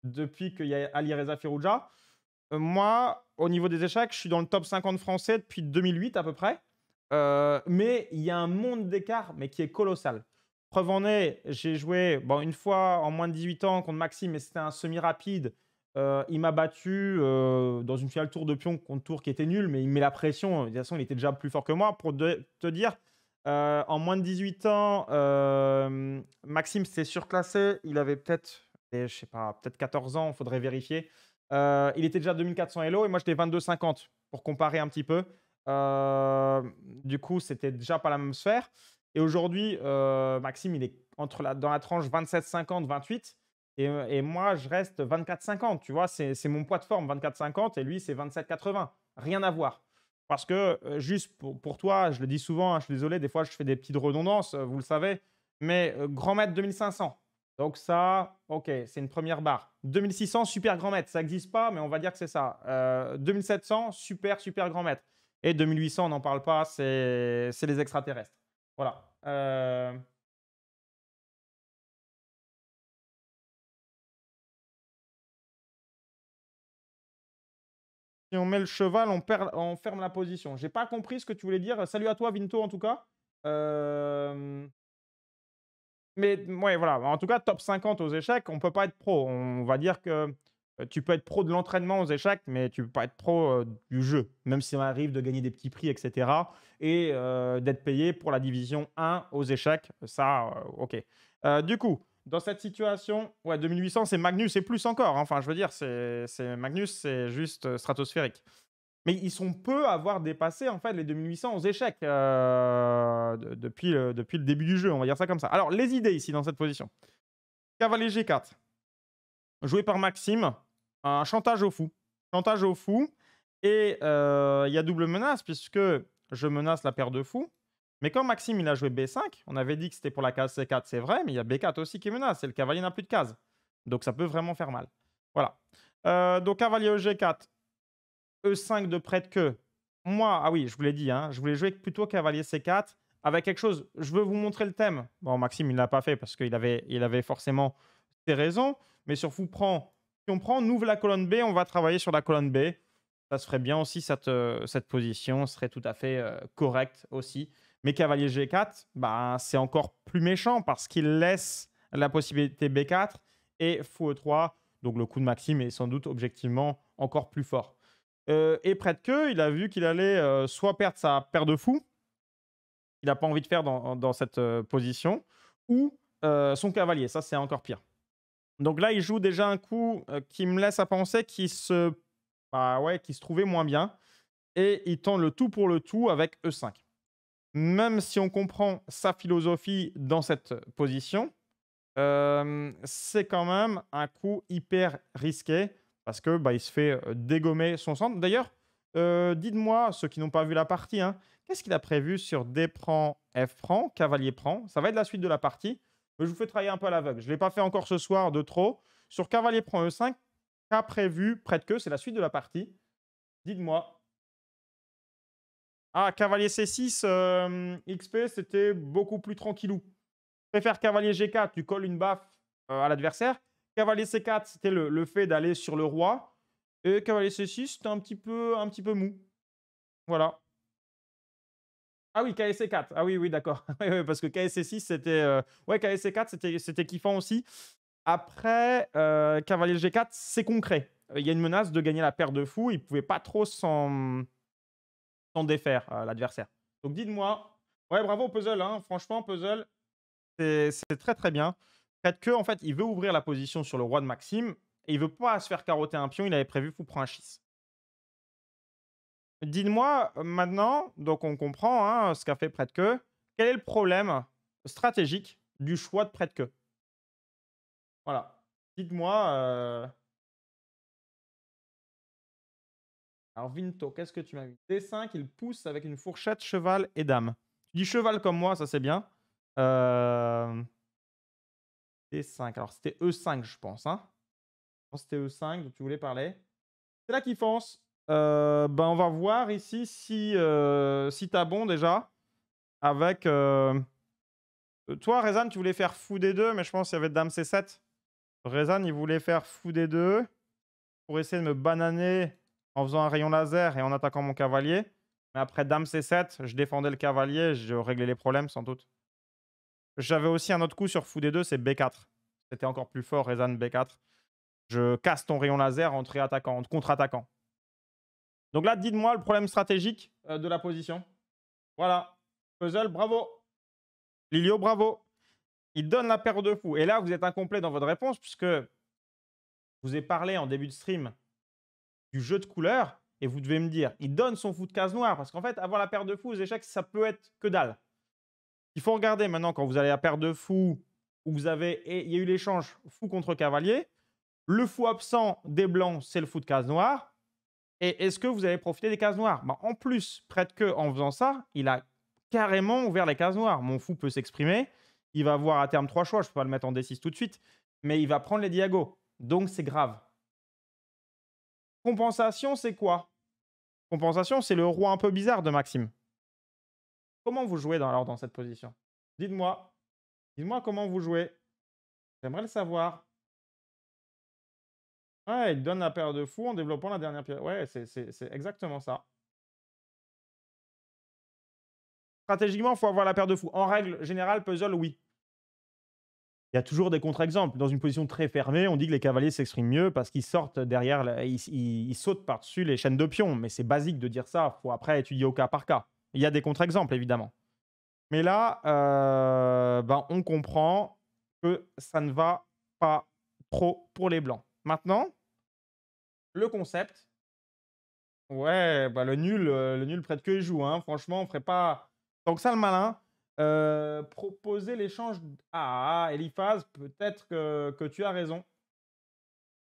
depuis qu'il y a Ali Reza Firouzja. Moi, au niveau des échecs, je suis dans le top 50 français depuis 2008 à peu près. Mais il y a un monde d'écart, mais qui est colossal. Preuve en est, j'ai joué une fois en moins de 18 ans contre Maxime, mais c'était un semi-rapide. Il m'a battu dans une finale tour de pion contre tour qui était nul, mais il met la pression. De toute façon, il était déjà plus fort que moi. Pour te dire, en moins de 18 ans, Maxime s'est surclassé. Il avait peut-être, je sais pas, peut-être 14 ans, il faudrait vérifier. Il était déjà 2400 Elo et moi j'étais 22,50 pour comparer un petit peu. Du coup, c'était déjà pas la même sphère. Et aujourd'hui, Maxime, il est dans la tranche 27,50, 28. Et moi, je reste 24,50. Tu vois, c'est mon poids de forme, 24,50. Et lui, c'est 27,80. Rien à voir. Parce que, juste pour toi, je le dis souvent, hein, je suis désolé, des fois, je fais des petites redondances, vous le savez. Mais grand maître 2500. Donc ça, ok, c'est une première barre. 2600, super grand maître. Ça n'existe pas, mais on va dire que c'est ça. 2700, super grand maître. Et 2800, on n'en parle pas, c'est les extraterrestres. Voilà. Si on met le cheval, on ferme la position. J'ai pas compris ce que tu voulais dire. Salut à toi, Vinto, en tout cas. Euh, Mais ouais, voilà. En tout cas, top 50 aux échecs, on peut pas être pro. On va dire que tu peux être pro de l'entraînement aux échecs, mais tu peux pas être pro du jeu, même si on arrive de gagner des petits prix, etc. Et d'être payé pour la division 1 aux échecs. Ça, ok. Du coup, dans cette situation, ouais, 2800, c'est Magnus et plus encore, hein. Enfin, je veux dire, c'est Magnus, c'est juste stratosphérique. Mais ils sont peu à avoir dépassé en fait les 2800 aux échecs depuis le début du jeu, on va dire ça comme ça. Alors, les idées ici dans cette position. Cavalier G4, joué par Maxime, un chantage au fou. Chantage au fou. Et il y a double menace puisque je menace la paire de fous. Mais quand Maxime il a joué B5, on avait dit que c'était pour la case C4, c'est vrai, mais il y a B4 aussi qui menace et le cavalier n'a plus de case. Donc ça peut vraiment faire mal. Voilà. Donc cavalier G4, E5 de près de queue. Moi, ah oui, je vous l'ai dit, hein, je voulais jouer plutôt cavalier C4 avec quelque chose. Je veux vous montrer le thème. Bon, Maxime, il ne l'a pas fait parce qu'il avait forcément ses raisons. Mais sur fou prend, si on prend, on ouvre la colonne B, on va travailler sur la colonne B. Ça se ferait bien aussi, cette position serait tout à fait correcte aussi. Mais cavalier G4, bah, c'est encore plus méchant parce qu'il laisse la possibilité B4 et fou E3. Donc le coup de Maxime est sans doute objectivement encore plus fort. Et près de queue, il a vu qu'il allait soit perdre sa paire de fous, il n'a pas envie de faire dans cette position, ou son cavalier. Ça, c'est encore pire. Donc là, il joue déjà un coup qui me laisse à penser qu'il se trouvait moins bien. Et il tend le tout pour le tout avec E5. Même si on comprend sa philosophie dans cette position, c'est quand même un coup hyper risqué parce que il se fait dégommer son centre. D'ailleurs, dites-moi, ceux qui n'ont pas vu la partie, hein, qu'est-ce qu'il a prévu sur D prend, F prend, cavalier prend? Ça va être la suite de la partie. Mais je vous fais travailler un peu à l'aveugle. Je ne l'ai pas fait encore ce soir de trop. Sur cavalier prend E5, qu'a prévu près de queue? C'est la suite de la partie. Dites-moi. Ah, cavalier C6, XP, c'était beaucoup plus tranquillou. Préfère cavalier G4, tu colles une baffe à l'adversaire. Cavalier C4, c'était le fait d'aller sur le roi. Et cavalier C6, c'était un petit peu mou. Voilà. Ah oui, KSC4. Ah oui, oui, d'accord. Oui, oui, parce que KSC6, c'était. Ouais, KSC4, c'était kiffant aussi. Après, cavalier G4, c'est concret. Il y a une menace de gagner la paire de fous. Il ne pouvait pas trop s'en défaire, l'adversaire. Donc dites-moi. Ouais, bravo, puzzle. Hein. Franchement, puzzle, c'est très très bien. Peut-être que en fait, il veut ouvrir la position sur le roi de Maxime et il veut pas se faire carotter un pion. Il avait prévu fou prend un 6. Dites-moi maintenant, donc on comprend ce qu'a fait près de queue. Quel est le problème stratégique du choix de près de queue? Voilà. Dites-moi. Alors Vinto, qu'est-ce que tu m'as vu? D5, il pousse avec une fourchette cheval et dame. Tu dis cheval comme moi, ça c'est bien. Euh, D5. Alors c'était E5, je pense. Hein. Je pense que c'était E5 dont tu voulais parler. C'est là qu'il fonce. On va voir ici si t'as bon déjà. Avec. Toi, Rezan, tu voulais faire fou des deux, mais je pense qu'il y avait dame C7. Rezan, il voulait faire fou des deux pour essayer de me bananer en faisant un rayon laser et en attaquant mon cavalier. Mais après dame C7, je défendais le cavalier, je réglais les problèmes sans doute. J'avais aussi un autre coup sur fou des deux, c'est B4. C'était encore plus fort, Rezan B4. Je casse ton rayon laser en contre-attaquant. Donc là, dites-moi le problème stratégique de la position. Voilà. Puzzle, bravo. Lilio, bravo. Il donne la paire de fous. Et là, vous êtes incomplet dans votre réponse puisque je vous ai parlé en début de stream du jeu de couleurs et vous devez me dire, il donne son fou de case noire parce qu'en fait, avoir la paire de fous aux échecs, ça peut être que dalle. Il faut regarder maintenant quand vous avez la paire de fous où il y a eu l'échange fou contre cavalier. Le fou absent des blancs, c'est le fou de case noire. Et est-ce que vous avez profité des cases noires? En plus, près de queue, en faisant ça, il a carrément ouvert les cases noires. Mon fou peut s'exprimer. Il va avoir à terme 3 choix. Je ne peux pas le mettre en D6 tout de suite. Mais il va prendre les diagos. Donc, c'est grave. Compensation, c'est quoi? Compensation, c'est le roi un peu bizarre de Maxime. Comment vous jouez alors dans cette position? Dites-moi. Dites-moi comment vous jouez. J'aimerais le savoir. Ouais, il donne la paire de fous en développant la dernière pièce. Ouais, c'est exactement ça. Stratégiquement, il faut avoir la paire de fous. En règle générale, puzzle, oui. Il y a toujours des contre-exemples. Dans une position très fermée, on dit que les cavaliers s'expriment mieux parce qu'ils sortent derrière, ils sautent par-dessus les chaînes de pions. Mais c'est basique de dire ça. Il faut après étudier au cas par cas. Il y a des contre-exemples, évidemment. Mais là, ben, on comprend que ça ne va pas trop pour les blancs. Maintenant, le concept, ouais, bah, le nul près de que il joue, hein. Franchement, on ferait pas tant que ça le malin. Proposer l'échange Eliphaz, peut-être que tu as raison.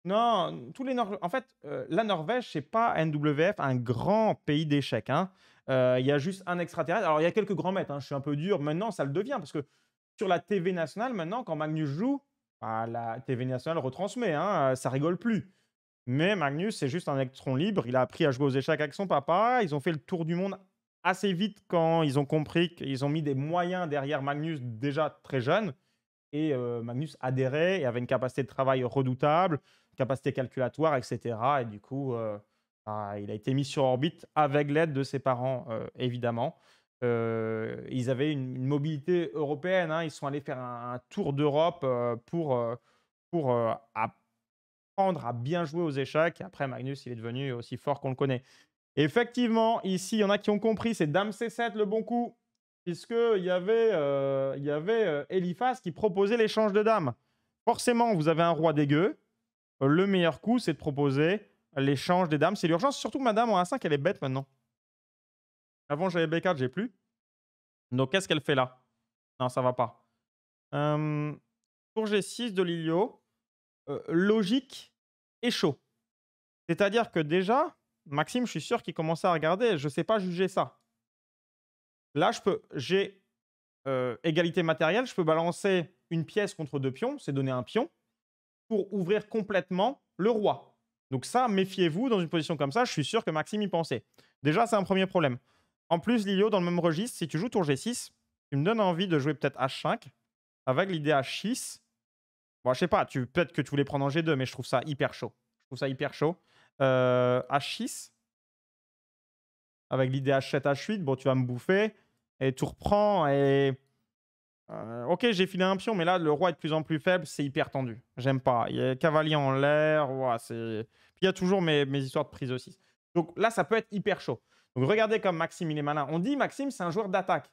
Non, tous les en fait, la Norvège, c'est pas NWF, un grand pays d'échecs, hein. Il y a juste un extraterrestre. Alors, il y a quelques grands maîtres, hein, je suis un peu dur. Maintenant, ça le devient parce que sur la TV nationale, maintenant, quand Magnus joue, bah, la TV nationale retransmet, hein, ça rigole plus. Mais Magnus, c'est juste un électron libre. Il a appris à jouer aux échecs avec son papa. Ils ont fait le tour du monde assez vite quand ils ont compris qu'ils ont mis des moyens derrière Magnus déjà très jeune. Et Magnus adhérait et avait une capacité de travail redoutable, capacité calculatoire, etc. Et du coup, bah, il a été mis sur orbite avec l'aide de ses parents, évidemment. Ils avaient une mobilité européenne, hein. Ils sont allés faire un tour d'Europe pour apprendre à bien jouer aux échecs. Et après, Magnus, il est devenu aussi fort qu'on le connaît. Effectivement, ici, il y en a qui ont compris, c'est Dame C7 le bon coup, puisqu'il y avait Eliphaz qui proposait l'échange de dames. Forcément, vous avez un roi dégueu. Le meilleur coup, c'est de proposer l'échange des dames. C'est l'urgence, surtout que ma dame en A5, elle est bête maintenant. Avant, j'avais B4, j'ai plus. Donc, qu'est-ce qu'elle fait là? Non, ça va pas. Tour G6 de Lilio, logique et chaud. C'est-à-dire que déjà, Maxime, je suis sûr qu'il commençait à regarder. Je ne sais pas juger ça. Là, j'ai égalité matérielle, je peux balancer une pièce contre deux pions, c'est donner un pion, pour ouvrir complètement le roi. Donc ça, méfiez-vous, dans une position comme ça, je suis sûr que Maxime y pensait. Déjà, c'est un premier problème. En plus, Lilio, dans le même registre, si tu joues tour G6, tu me donnes envie de jouer peut-être H5, avec l'idée H6. Bon, je sais pas, peut-être que tu voulais prendre en G2, mais je trouve ça hyper chaud. Je trouve ça hyper chaud. H6, avec l'idée H7, H8, bon, tu vas me bouffer, et tu reprends, et ok, j'ai filé un pion, mais là, le roi est de plus en plus faible, c'est hyper tendu. J'aime pas. Il y a cavalier en l'air, ouah, c'est... Puis il y a toujours mes histoires de prise aussi. Donc là, ça peut être hyper chaud. Donc regardez comme Maxime, il est malin. On dit Maxime, c'est un joueur d'attaque.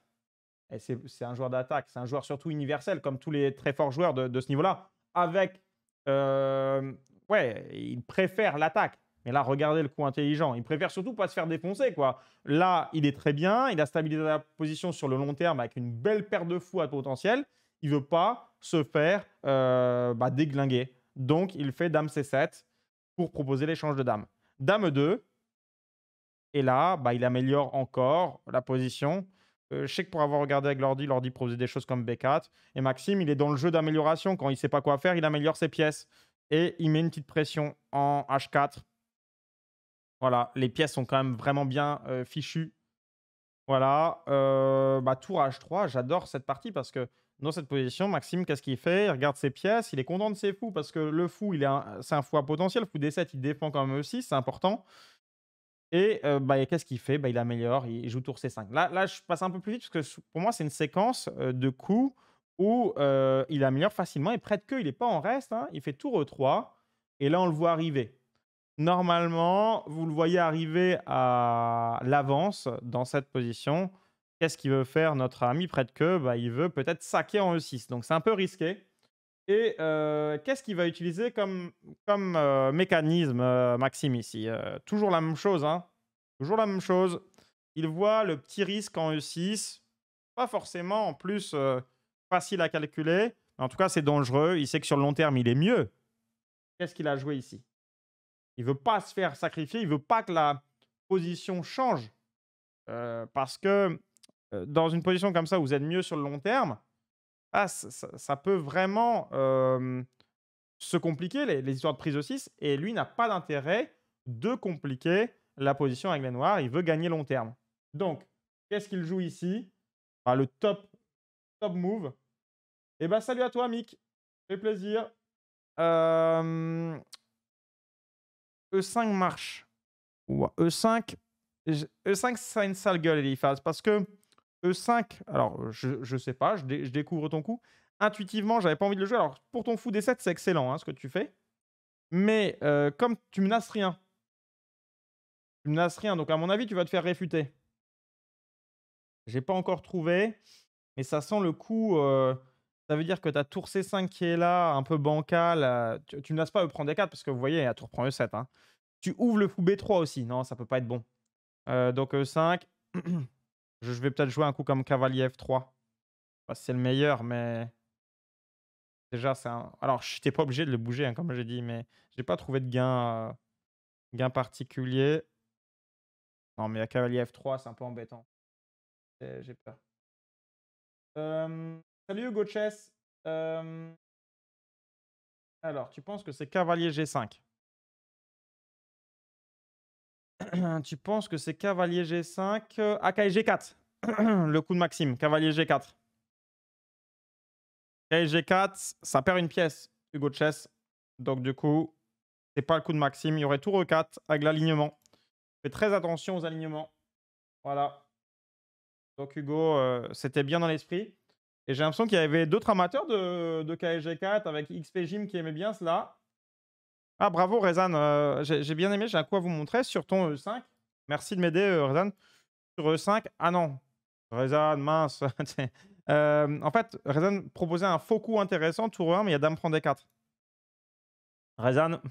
Et c'est un joueur d'attaque, c'est un joueur surtout universel, comme tous les très forts joueurs de ce niveau-là. Avec... euh, ouais, il préfère l'attaque. Mais là, regardez le coup intelligent. Il préfère surtout pas se faire défoncer, quoi. Là, il est très bien. Il a stabilisé la position sur le long terme avec une belle paire de fous à potentiel. Il veut pas se faire bah, déglinguer. Donc, il fait Dame C7 pour proposer l'échange de dames. Dame 2. Et là, bah, il améliore encore la position. Je sais que pour avoir regardé avec l'ordi proposait des choses comme B4. Et Maxime, il est dans le jeu d'amélioration. Quand il ne sait pas quoi faire, il améliore ses pièces. Et il met une petite pression en H4. Voilà, les pièces sont quand même vraiment bien fichues. Voilà, bah, tour H3, j'adore cette partie parce que dans cette position, Maxime, qu'est-ce qu'il fait? Il regarde ses pièces, il est content de ses fous parce que le fou, c'est un fou à potentiel. Fou D7, il défend quand même aussi, c'est important. Et bah, et qu'est-ce qu'il fait? Bah, il améliore, il joue tour C5. Là, je passe un peu plus vite parce que pour moi, c'est une séquence de coups où il améliore facilement et près de queue, il n'est pas en reste, hein, il fait tour E3 et là, on le voit arriver. Normalement, vous le voyez arriver à l'avance dans cette position. Qu'est-ce qu'il veut faire notre ami près de queue? Bah, il veut peut-être saquer en E6, donc c'est un peu risqué. Et qu'est-ce qu'il va utiliser comme mécanisme, Maxime, ici? Toujours la même chose, hein. Toujours la même chose. Il voit le petit risque en E6. Pas forcément, en plus, facile à calculer. Mais en tout cas, c'est dangereux. Il sait que sur le long terme, il est mieux. Qu'est-ce qu'il a joué ici? Il veut pas se faire sacrifier. Il veut pas que la position change. Parce que dans une position comme ça, où vous êtes mieux sur le long terme, ça peut vraiment se compliquer, les histoires de prise de 6, et lui n'a pas d'intérêt de compliquer la position avec les noirs, il veut gagner long terme. Donc, qu'est-ce qu'il joue ici? Bah, le top move. Et bah salut à toi, Mick, fait plaisir. E5 marche. Ou E5, E5, ça a une sale gueule, Eliphaz, parce que E5, alors je sais pas, je découvre ton coup. Intuitivement, j'avais pas envie de le jouer. Alors, pour ton fou D7, c'est excellent hein, ce que tu fais. Mais comme tu menaces rien, donc à mon avis, tu vas te faire réfuter. J'ai pas encore trouvé, mais ça sent le coup. Ça veut dire que ta tour C5 qui est là, un peu bancale, tu menaces pas E prend D4 parce que vous voyez, la tour prend E7. Hein. Tu ouvres le fou B3 aussi. Non, ça peut pas être bon. Donc E5. Je vais peut-être jouer un coup comme cavalier F3. Je sais pas si c'est le meilleur, mais déjà, c'est un. Alors, je n'étais pas obligé de le bouger, hein, comme j'ai dit, mais j'ai pas trouvé de gain particulier. Non, mais à cavalier F3, c'est un peu embêtant. J'ai peur. Salut Hugo Chess. Alors, tu penses que c'est cavalier G5? Tu penses que c'est cavalier G5? Cavalier G4. Le coup de Maxime, cavalier G4. Cavalier G4, ça perd une pièce, Hugo Chess. Donc, du coup, c'est pas le coup de Maxime. Il y aurait tour E4 avec l'alignement. Fais très attention aux alignements. Voilà. Donc, Hugo, c'était bien dans l'esprit. Et j'ai l'impression qu'il y avait d'autres amateurs de KSG4 avec XP Gym qui aimaient bien cela. Ah, bravo, Rezan. J'ai bien aimé. J'ai un coup à vous montrer sur ton E5. Merci de m'aider, Rezan. Sur E5. Ah non. Rezan, mince. En fait, Rezan proposait un faux coup intéressant, tour 1, mais il y a dame prend D4. Rezan,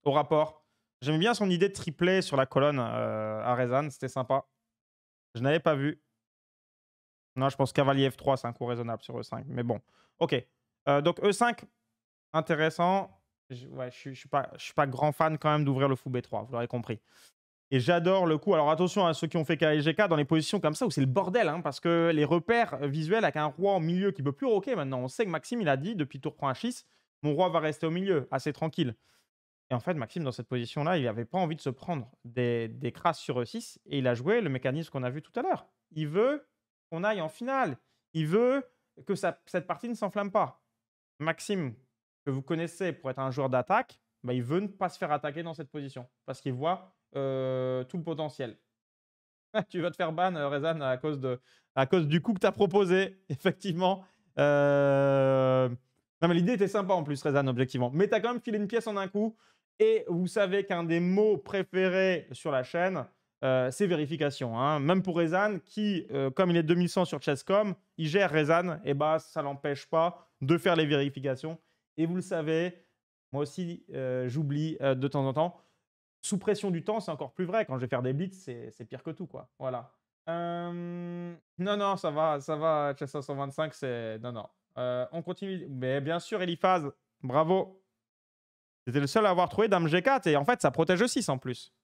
au rapport. J'aimais bien son idée de tripler sur la colonne à Rezan. C'était sympa. Je n'avais pas vu. Non, je pense cavalier F3, c'est un coup raisonnable sur E5. Mais bon, ok. Donc E5, intéressant. Ouais, je suis pas grand fan quand même d'ouvrir le fou B3, vous l'aurez compris. Et j'adore le coup. Alors attention à ceux qui ont fait KSGK dans les positions comme ça où c'est le bordel, hein, parce que les repères visuels avec un roi au milieu qui ne peut plus roquer maintenant. On sait que Maxime, il a dit depuis tour prend H6, mon roi va rester au milieu, assez tranquille. Et en fait, Maxime, dans cette position-là, il n'avait pas envie de se prendre des crasses sur E6 et il a joué le mécanisme qu'on a vu tout à l'heure. Il veut qu'on aille en finale. Il veut que cette partie ne s'enflamme pas. Maxime, que vous connaissez pour être un joueur d'attaque, bah, il veut ne pas se faire attaquer dans cette position parce qu'il voit tout le potentiel. Tu vas te faire ban, Rezan, à cause du coup que tu as proposé, effectivement. Non, mais l'idée était sympa en plus, Rezan, objectivement. Mais tu as quand même filé une pièce en un coup. Et vous savez qu'un des mots préférés sur la chaîne, c'est vérification. Hein. Même pour Rezan, qui, comme il est 2100 sur Chesscom, il gère Rezan, et bah ça l'empêche pas de faire les vérifications. Et vous le savez, moi aussi, j'oublie de temps en temps. Sous pression du temps, c'est encore plus vrai. Quand je vais faire des blitz, c'est pire que tout, quoi. Voilà. Non, non, ça va, Chess 125, c'est... Non, non. On continue. Mais bien sûr, Eliphaz, bravo. C'était le seul à avoir trouvé Dame G4 et en fait, ça protège E6 en plus.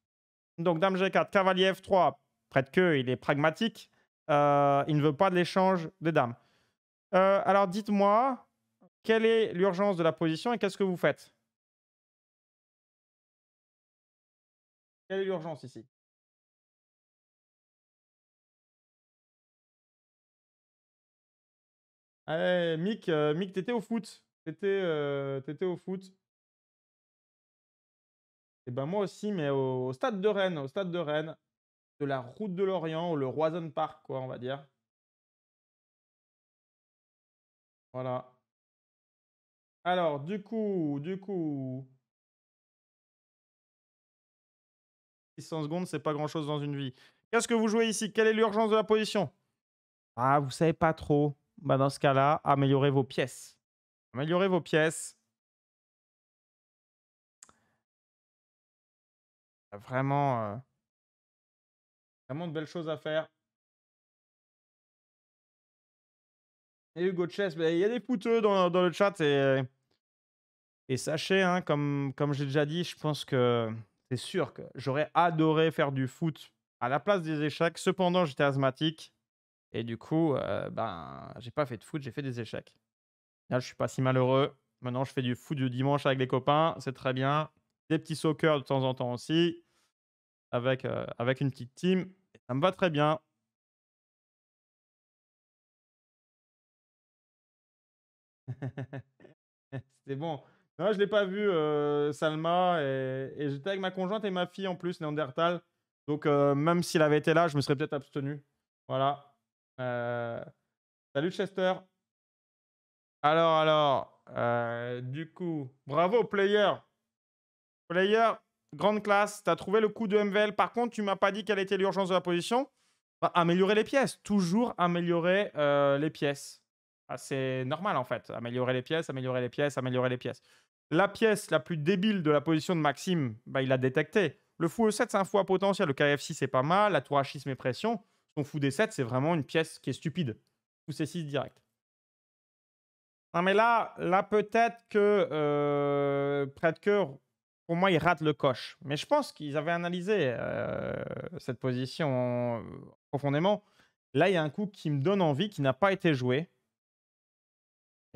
Donc, Dame G4, cavalier F3, prête que, il est pragmatique. Il ne veut pas de l'échange des dames. Alors, dites-moi, quelle est l'urgence de la position et qu'est-ce que vous faites? Quelle est l'urgence ici? Allez, Mick, t'étais au foot. T'étais au foot. Et ben moi aussi, mais au stade de Rennes, de la route de Lorient, ou le Roison Park, quoi, on va dire. Voilà. Alors, du coup, 600 secondes, c'est pas grand-chose dans une vie. Qu'est-ce que vous jouez ici? Quelle est l'urgence de la position? Ah, vous savez pas trop. Bah, dans ce cas-là, améliorez vos pièces. Améliorez vos pièces. Vraiment, vraiment de belles choses à faire. Et Hugo Chess, bah, il y a des fouteux dans le chat. Et sachez, hein, comme j'ai déjà dit, je pense que c'est sûr que j'aurais adoré faire du foot à la place des échecs. Cependant, j'étais asthmatique. Et du coup, ben, j'ai pas fait de foot, j'ai fait des échecs. Là, je suis pas si malheureux. Maintenant, je fais du foot du dimanche avec les copains, c'est très bien. Des petits soccer de temps en temps aussi, avec une petite team. Et ça me va très bien. C'était bon. Non, je l'ai pas vu, Salma et j'étais avec ma conjointe et ma fille en plus, Néandertal. Donc même s'il avait été là, je me serais peut-être abstenu. Voilà. Heu, salut Chester. Du coup, bravo player. Player, grande classe, tu as trouvé le coup de MVL. Par contre, tu m'as pas dit quelle était l'urgence de la position. Bah, améliorer les pièces, toujours améliorer, les pièces. Ah, c'est normal en fait, améliorer les pièces, améliorer les pièces, améliorer les pièces. La pièce la plus débile de la position de Maxime, bah, il l'a détecté. Le fou E7, c'est un fou à potentiel. Le KF6, c'est pas mal. La tour H6 met pression. Son fou D7, c'est vraiment une pièce qui est stupide. Fou C6 direct. Non, mais là peut-être que près de cœur, pour moi, il rate le coche. Mais je pense qu'ils avaient analysé cette position profondément. Là, il y a un coup qui me donne envie, qui n'a pas été joué.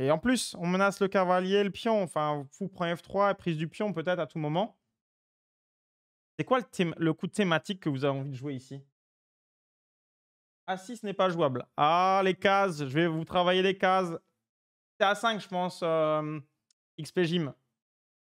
Et en plus, on menace le cavalier, le pion. Enfin, fou prend F3, prise du pion peut-être à tout moment. C'est quoi le coup thématique que vous avez envie de jouer ici? A6 n'est pas jouable. Ah, les cases, je vais vous travailler les cases. C'est A5, je pense, XP Gym.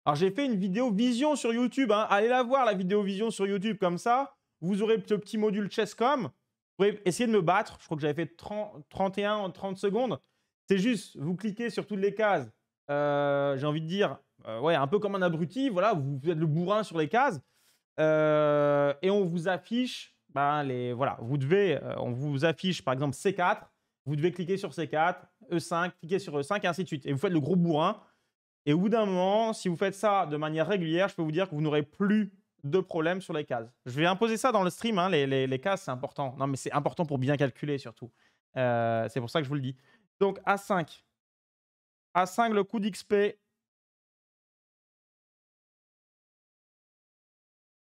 Alors, j'ai fait une vidéo vision sur YouTube. Hein. Allez la voir, la vidéo vision sur YouTube, comme ça. Vous aurez ce petit module Chesscom. Vous pourrez essayer de me battre. Je crois que j'avais fait 31 en 30 secondes. C'est juste, vous cliquez sur toutes les cases. J'ai envie de dire, ouais, un peu comme un abruti. Voilà, vous êtes le bourrin sur les cases. Et on vous affiche, voilà, on vous affiche par exemple C4. Vous devez cliquer sur C4, E5, cliquer sur E5 et ainsi de suite. Et vous faites le gros bourrin. Et au bout d'un moment, si vous faites ça de manière régulière, je peux vous dire que vous n'aurez plus de problème sur les cases. Je vais imposer ça dans le stream, hein, les cases, c'est important. Non, mais c'est important pour bien calculer surtout. C'est pour ça que je vous le dis. Donc A5. A5, le coup d'XP. Ouais,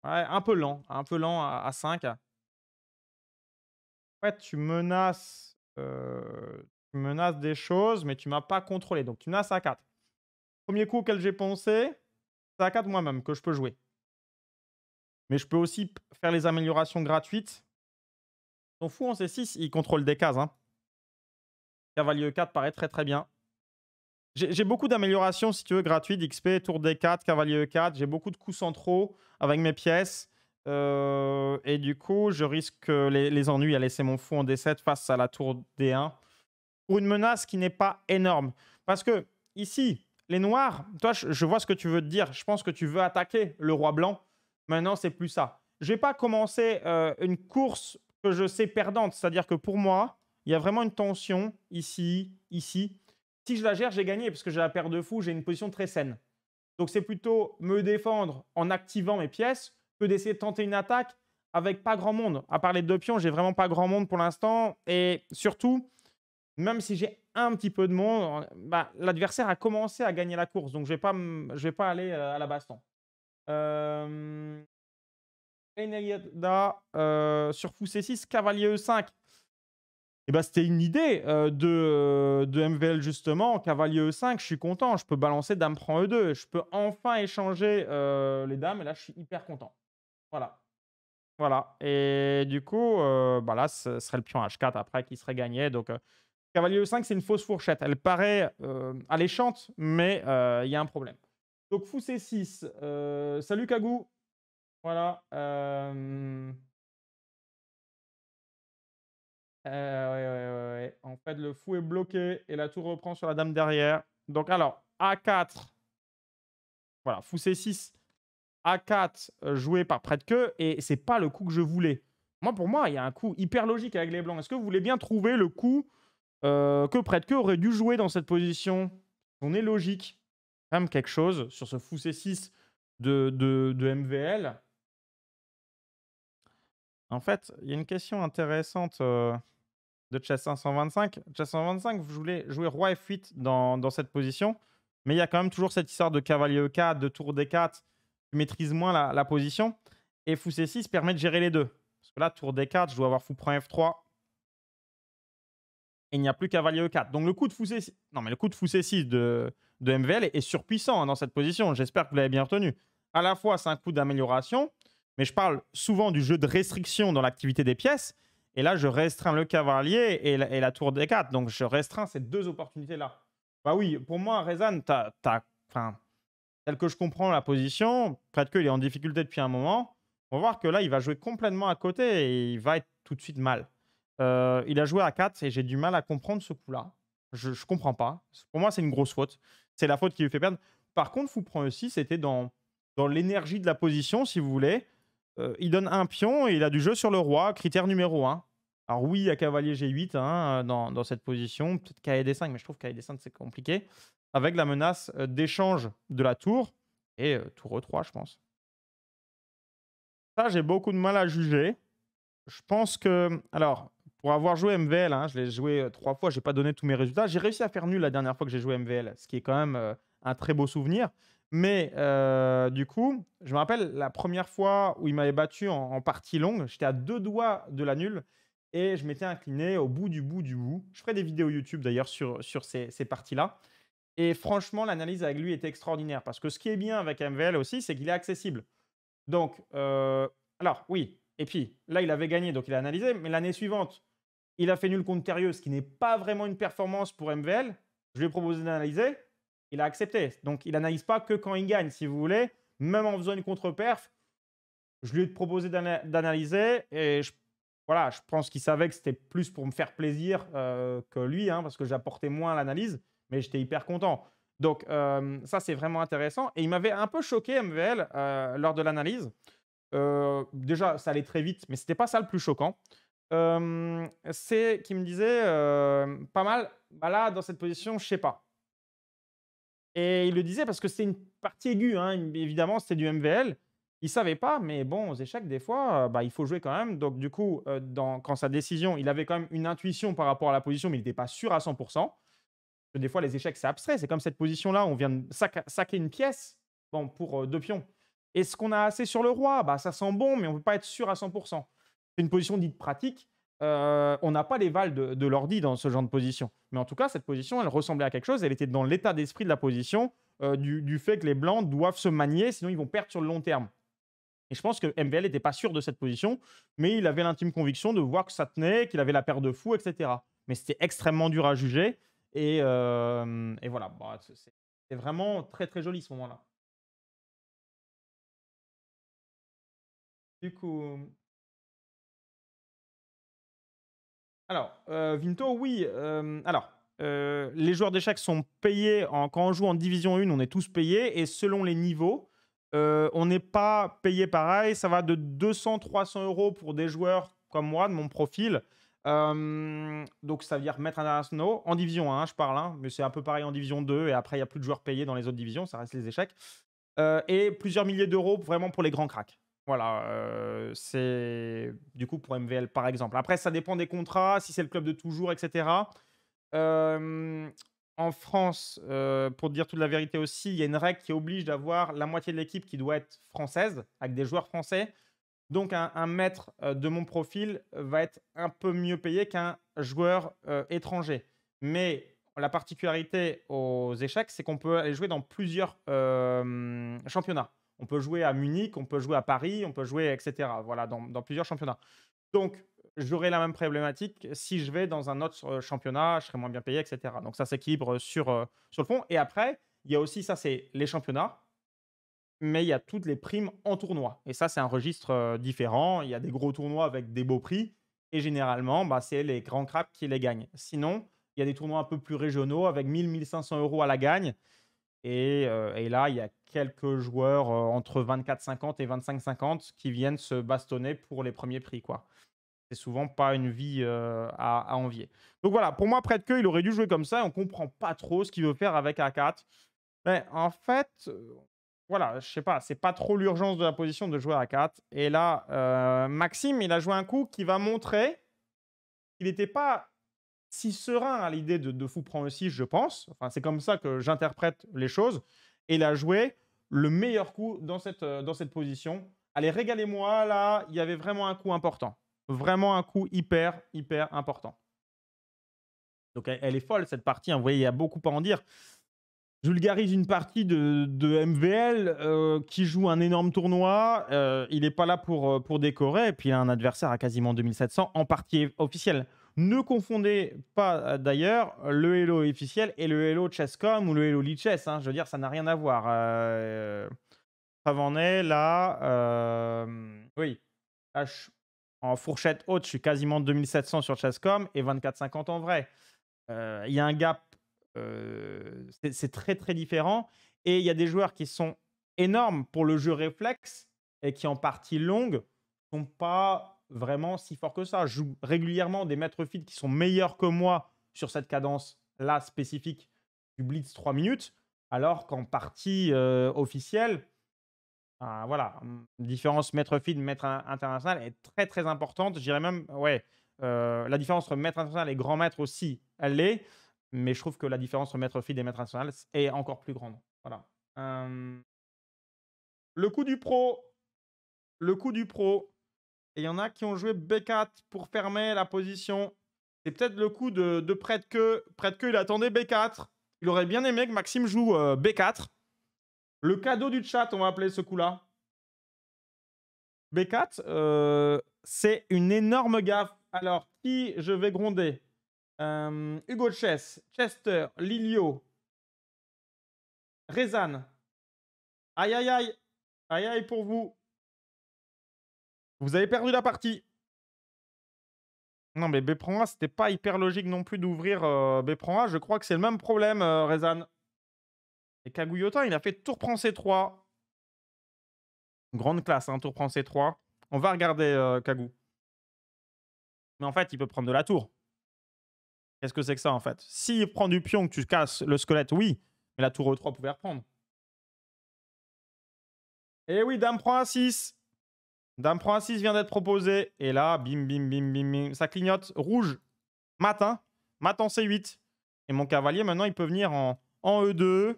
un peu lent à 5. En fait, tu menaces des choses, mais tu m'as pas contrôlé. Donc tu menaces A4. Premier coup auquel j'ai pensé, c'est A4 moi-même que je peux jouer. Mais je peux aussi faire les améliorations gratuites. Ton fou en C6, il contrôle des cases. Hein. Cavalier E4 paraît très très bien. J'ai beaucoup d'améliorations, si tu veux, gratuites. XP, tour D4, cavalier E4. J'ai beaucoup de coups centraux avec mes pièces. Et du coup, je risque les ennuis à laisser mon fou en D7 face à la tour D1. Pour une menace qui n'est pas énorme. Parce que ici, les noirs, toi, je vois ce que tu veux te dire. Je pense que tu veux attaquer le roi blanc. Maintenant, c'est plus ça. Je vais pas commencer une course que je sais perdante. C'est-à-dire que pour moi, il y a vraiment une tension ici, ici. Si je la gère, j'ai gagné parce que j'ai la paire de fou, j'ai une position très saine. Donc c'est plutôt me défendre en activant mes pièces que d'essayer de tenter une attaque avec pas grand monde. À part les deux pions, j'ai vraiment pas grand monde pour l'instant. Et surtout, même si j'ai un petit peu de monde, l'adversaire a commencé à gagner la course. Donc je vais pas aller à la baston. Eneliada sur fou C6, cavalier E5. Et c'était une idée de MVL justement. Cavalier E5, je suis content. Je peux balancer dame prend E2. Je peux enfin échanger les dames. Et là, je suis hyper content. Voilà. Voilà. Et du coup, là, ce serait le pion H4 après qui serait gagné. Donc, cavalier E5, c'est une fausse fourchette. Elle paraît alléchante, mais il y a un problème. Donc, fou C6. Salut Kagou. Voilà. Ouais. En fait, le fou est bloqué et la tour reprend sur la dame derrière. Donc, alors, A4. Voilà, fou C6. A4 joué par près de queue et c'est pas le coup que je voulais. Moi, pour moi, il y a un coup hyper logique avec les blancs. Est-ce que vous voulez bien trouver le coup que près de queue aurait dû jouer dans cette position? On est logique. Quand même quelque chose sur ce fou C6 de MVL. En fait, il y a une question intéressante de Chess 525. Chess 525, vous voulez jouer roi F8 dans cette position, mais il y a quand même toujours cette histoire de cavalier E4, de tour D4, qui maîtrise moins la position. Et fou C6 permet de gérer les deux. Parce que là, tour D4, je dois avoir fou prend F3. Et il n'y a plus cavalier E4. Donc le coup de fou C6, non, mais le coup de fou C6 de MVL est surpuissant hein, dans cette position. J'espère que vous l'avez bien retenu. À la fois, c'est un coup d'amélioration, mais je parle souvent du jeu de restriction dans l'activité des pièces. Et là, je restreins le cavalier et la tour D4. Donc, je restreins ces deux opportunités-là. Bah oui, pour moi, Rezan, tel que je comprends la position, près que il est en difficulté depuis un moment. On va voir que là, il va jouer complètement à côté et il va être tout de suite mal. Il a joué à 4 et j'ai du mal à comprendre ce coup-là. Je ne comprends pas. Pour moi, c'est une grosse faute. C'est la faute qui lui fait perdre. Par contre, fou prend aussi, c'était dans l'énergie de la position, si vous voulez. Il donne un pion et il a du jeu sur le roi, critère numéro 1. Alors oui, il y a cavalier G8 hein, dans cette position, peut-être KD D5, mais je trouve KD D5 c'est compliqué, avec la menace d'échange de la tour et tour E3, je pense. Ça, j'ai beaucoup de mal à juger. Je pense que, alors, pour avoir joué MVL, hein, je l'ai joué 3 fois, j'ai pas donné tous mes résultats. J'ai réussi à faire nul la dernière fois que j'ai joué MVL, ce qui est quand même un très beau souvenir. Mais du coup, je me rappelle la première fois où il m'avait battu en partie longue, j'étais à 2 doigts de la nulle et je m'étais incliné au bout du bout du bout. Je ferai des vidéos YouTube d'ailleurs sur ces parties-là. Et franchement, l'analyse avec lui était extraordinaire parce que ce qui est bien avec MVL aussi, c'est qu'il est accessible. Donc, alors oui, et puis là, il avait gagné, donc il a analysé, mais l'année suivante, il a fait nul contre Terrieux, ce qui n'est pas vraiment une performance pour MVL. Je lui ai proposé d'analyser, il a accepté. Donc, il n'analyse pas que quand il gagne, si vous voulez. Même en faisant une contre-perf, je lui ai proposé d'analyser et voilà, je pense qu'il savait que c'était plus pour me faire plaisir que lui, hein, parce que j'apportais moins l'analyse, mais j'étais hyper content. Donc, ça, c'est vraiment intéressant. Et il m'avait un peu choqué, MVL, lors de l'analyse. Déjà, ça allait très vite, mais c'était pas ça le plus choquant. C'est qu'il me disait pas mal, bah là, dans cette position, je sais pas. Et il le disait parce que c'est une partie aiguë, hein, évidemment, c'était du MVL. Il savait pas, mais bon, aux échecs, des fois, bah, il faut jouer quand même. Donc, du coup, quand sa décision, il avait quand même une intuition par rapport à la position, mais il n'était pas sûr à 100%. Parce que des fois, les échecs, c'est abstrait. C'est comme cette position-là, on vient de saquer une pièce bon, pour 2 pions. Est-ce qu'on a assez sur le roi? Bah, ça sent bon, mais on ne peut pas être sûr à 100%. C'est une position dite pratique. On n'a pas les vals de l'ordi dans ce genre de position. Mais en tout cas, cette position, elle ressemblait à quelque chose. Elle était dans l'état d'esprit de la position, du fait que les blancs doivent se manier, sinon ils vont perdre sur le long terme. Et je pense que MVL n'était pas sûr de cette position, mais il avait l'intime conviction de voir que ça tenait, qu'il avait la paire de fous, etc. Mais c'était extrêmement dur à juger. Et voilà, bah, c'est vraiment très très joli ce moment-là. Du coup, alors, Vinto, oui. Les joueurs d'échecs sont payés quand on joue en division 1, on est tous payés et selon les niveaux, on n'est pas payé pareil. Ça va de 200-300 € pour des joueurs comme moi, de mon profil. Donc, ça veut dire maîtres internationaux. En division 1, je parle, hein, mais c'est un peu pareil en division 2 et après, il n'y a plus de joueurs payés dans les autres divisions, ça reste les échecs. Et plusieurs milliers d'euros vraiment pour les grands cracks. Voilà, c'est du coup pour MVL par exemple. Après, ça dépend des contrats, si c'est le club de toujours, etc. En France, pour te dire toute la vérité aussi, il y a une règle qui oblige d'avoir la moitié de l'équipe qui doit être française, avec des joueurs français. Donc, un maître de mon profil va être un peu mieux payé qu'un joueur étranger. Mais la particularité aux échecs, c'est qu'on peut aller jouer dans plusieurs championnats. On peut jouer à Munich, on peut jouer à Paris, on peut jouer, etc. Voilà, dans plusieurs championnats. Donc, j'aurai la même problématique. Si je vais dans un autre championnat, je serai moins bien payé, etc. Donc, ça s'équilibre sur le fond. Et après, il y a aussi, ça, c'est les championnats, mais il y a toutes les primes en tournoi. Et ça, c'est un registre différent. Il y a des gros tournois avec des beaux prix. Et généralement, bah, c'est les grands cracks qui les gagnent. Sinon, il y a des tournois un peu plus régionaux avec 1000-1 500 € à la gagne. Et là, il y a quelques joueurs entre 24,50 et 25,50 qui viennent se bastonner pour les premiers prix, quoi. C'est souvent pas une vie à envier. Donc voilà, pour moi, près de queue, il aurait dû jouer comme ça. On comprend pas trop ce qu'il veut faire avec A4. Mais en fait, voilà, je sais pas, c'est pas trop l'urgence de la position de jouer à 4. Et là, Maxime, il a joué un coup qui va montrer qu'il n'était pas si serein à l'idée de fou prend aussi, je pense. Enfin, c'est comme ça que j'interprète les choses. Et il a joué le meilleur coup dans cette position. Allez, régalez-moi, là, il y avait vraiment un coup important. Vraiment un coup hyper, hyper important. Donc, elle est folle, cette partie, hein. Vous voyez, il y a beaucoup à en dire. Je vulgarise une partie de MVL qui joue un énorme tournoi. Il n'est pas là pour décorer. Et puis, il a un adversaire à quasiment 2700 en partie officielle. Ne confondez pas d'ailleurs le Hello officiel et le Hello Chesscom ou le Hello Lichess, hein. Je veux dire, ça n'a rien à voir. Preuve en est là, oui, là, en fourchette haute, je suis quasiment 2700 sur Chesscom et 24,50 en vrai. Il y a un gap, c'est très, très différent et il y a des joueurs qui sont énormes pour le jeu réflexe et qui, en partie longue, sont pas vraiment si forts que ça. Je joue régulièrement des maîtres feed qui sont meilleurs que moi sur cette cadence-là spécifique du blitz 3 minutes, alors qu'en partie, officielle, voilà, différence maître feed, maître international est très, très importante. Je dirais même, ouais, la différence entre maître international et grand maître aussi, elle l'est, mais je trouve que la différence entre maître feed et maître international est encore plus grande. Voilà. Le coup du pro, le coup du pro, et il y en a qui ont joué B4 pour fermer la position. C'est peut-être le coup de près de queue. Près de queue, il attendait B4. Il aurait bien aimé que Maxime joue B4. Le cadeau du chat, on va appeler ce coup-là. B4, c'est une énorme gaffe. Alors, qui je vais gronder? Hugo Chess, Chester, Lilio, Rezan. Aïe, aïe, aïe. Aïe, aïe pour vous. Vous avez perdu la partie. Non, mais B prend A, c'était pas hyper logique non plus d'ouvrir B prend A. Je crois que c'est le même problème, Rezan. Et Kaguyotin, il a fait tour prend C3. Grande classe, hein, tour prend C3. On va regarder Kagou. Mais en fait, il peut prendre de la tour. Qu'est-ce que c'est que ça, en fait? S'il prend du pion, que tu casses le squelette, oui. Mais la tour E3 pouvait reprendre. Et oui, dame prend A6. Dame prend A6 vient d'être proposé. Et là, bim, bim, bim, bim, bim. Ça clignote. Rouge. Mat, hein. Mat en C8. Et mon cavalier, maintenant, il peut venir en E2.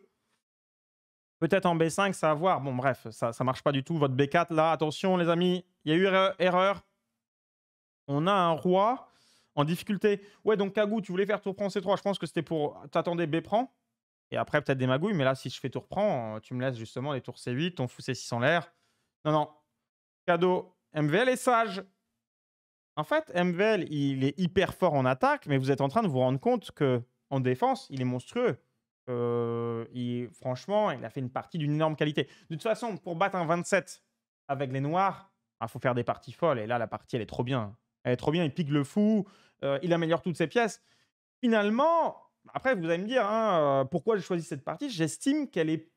Peut-être en B5, ça va voir. Bon, bref, ça ne marche pas du tout. Votre B4, là, attention, les amis. Il y a eu erreur. On a un roi en difficulté. Ouais, donc Kagou, tu voulais faire tour prend C3. Je pense que c'était pour t'attendais B prend. Et après, peut-être des magouilles. Mais là, si je fais tour prend, tu me laisses justement les tours C8. On fout C6 en l'air. Non, non. Cadeau. MVL est sage. En fait, MVL, il est hyper fort en attaque. Mais vous êtes en train de vous rendre compte qu'en défense, il est monstrueux. Franchement, il a fait une partie d'une énorme qualité. De toute façon, pour battre un 27 avec les noirs, il faut faire des parties folles. Et là, la partie, elle est trop bien. Elle est trop bien. Il pique le fou. Il améliore toutes ses pièces. Finalement, après, vous allez me dire pourquoi j'ai choisi cette partie. J'estime qu'elle est.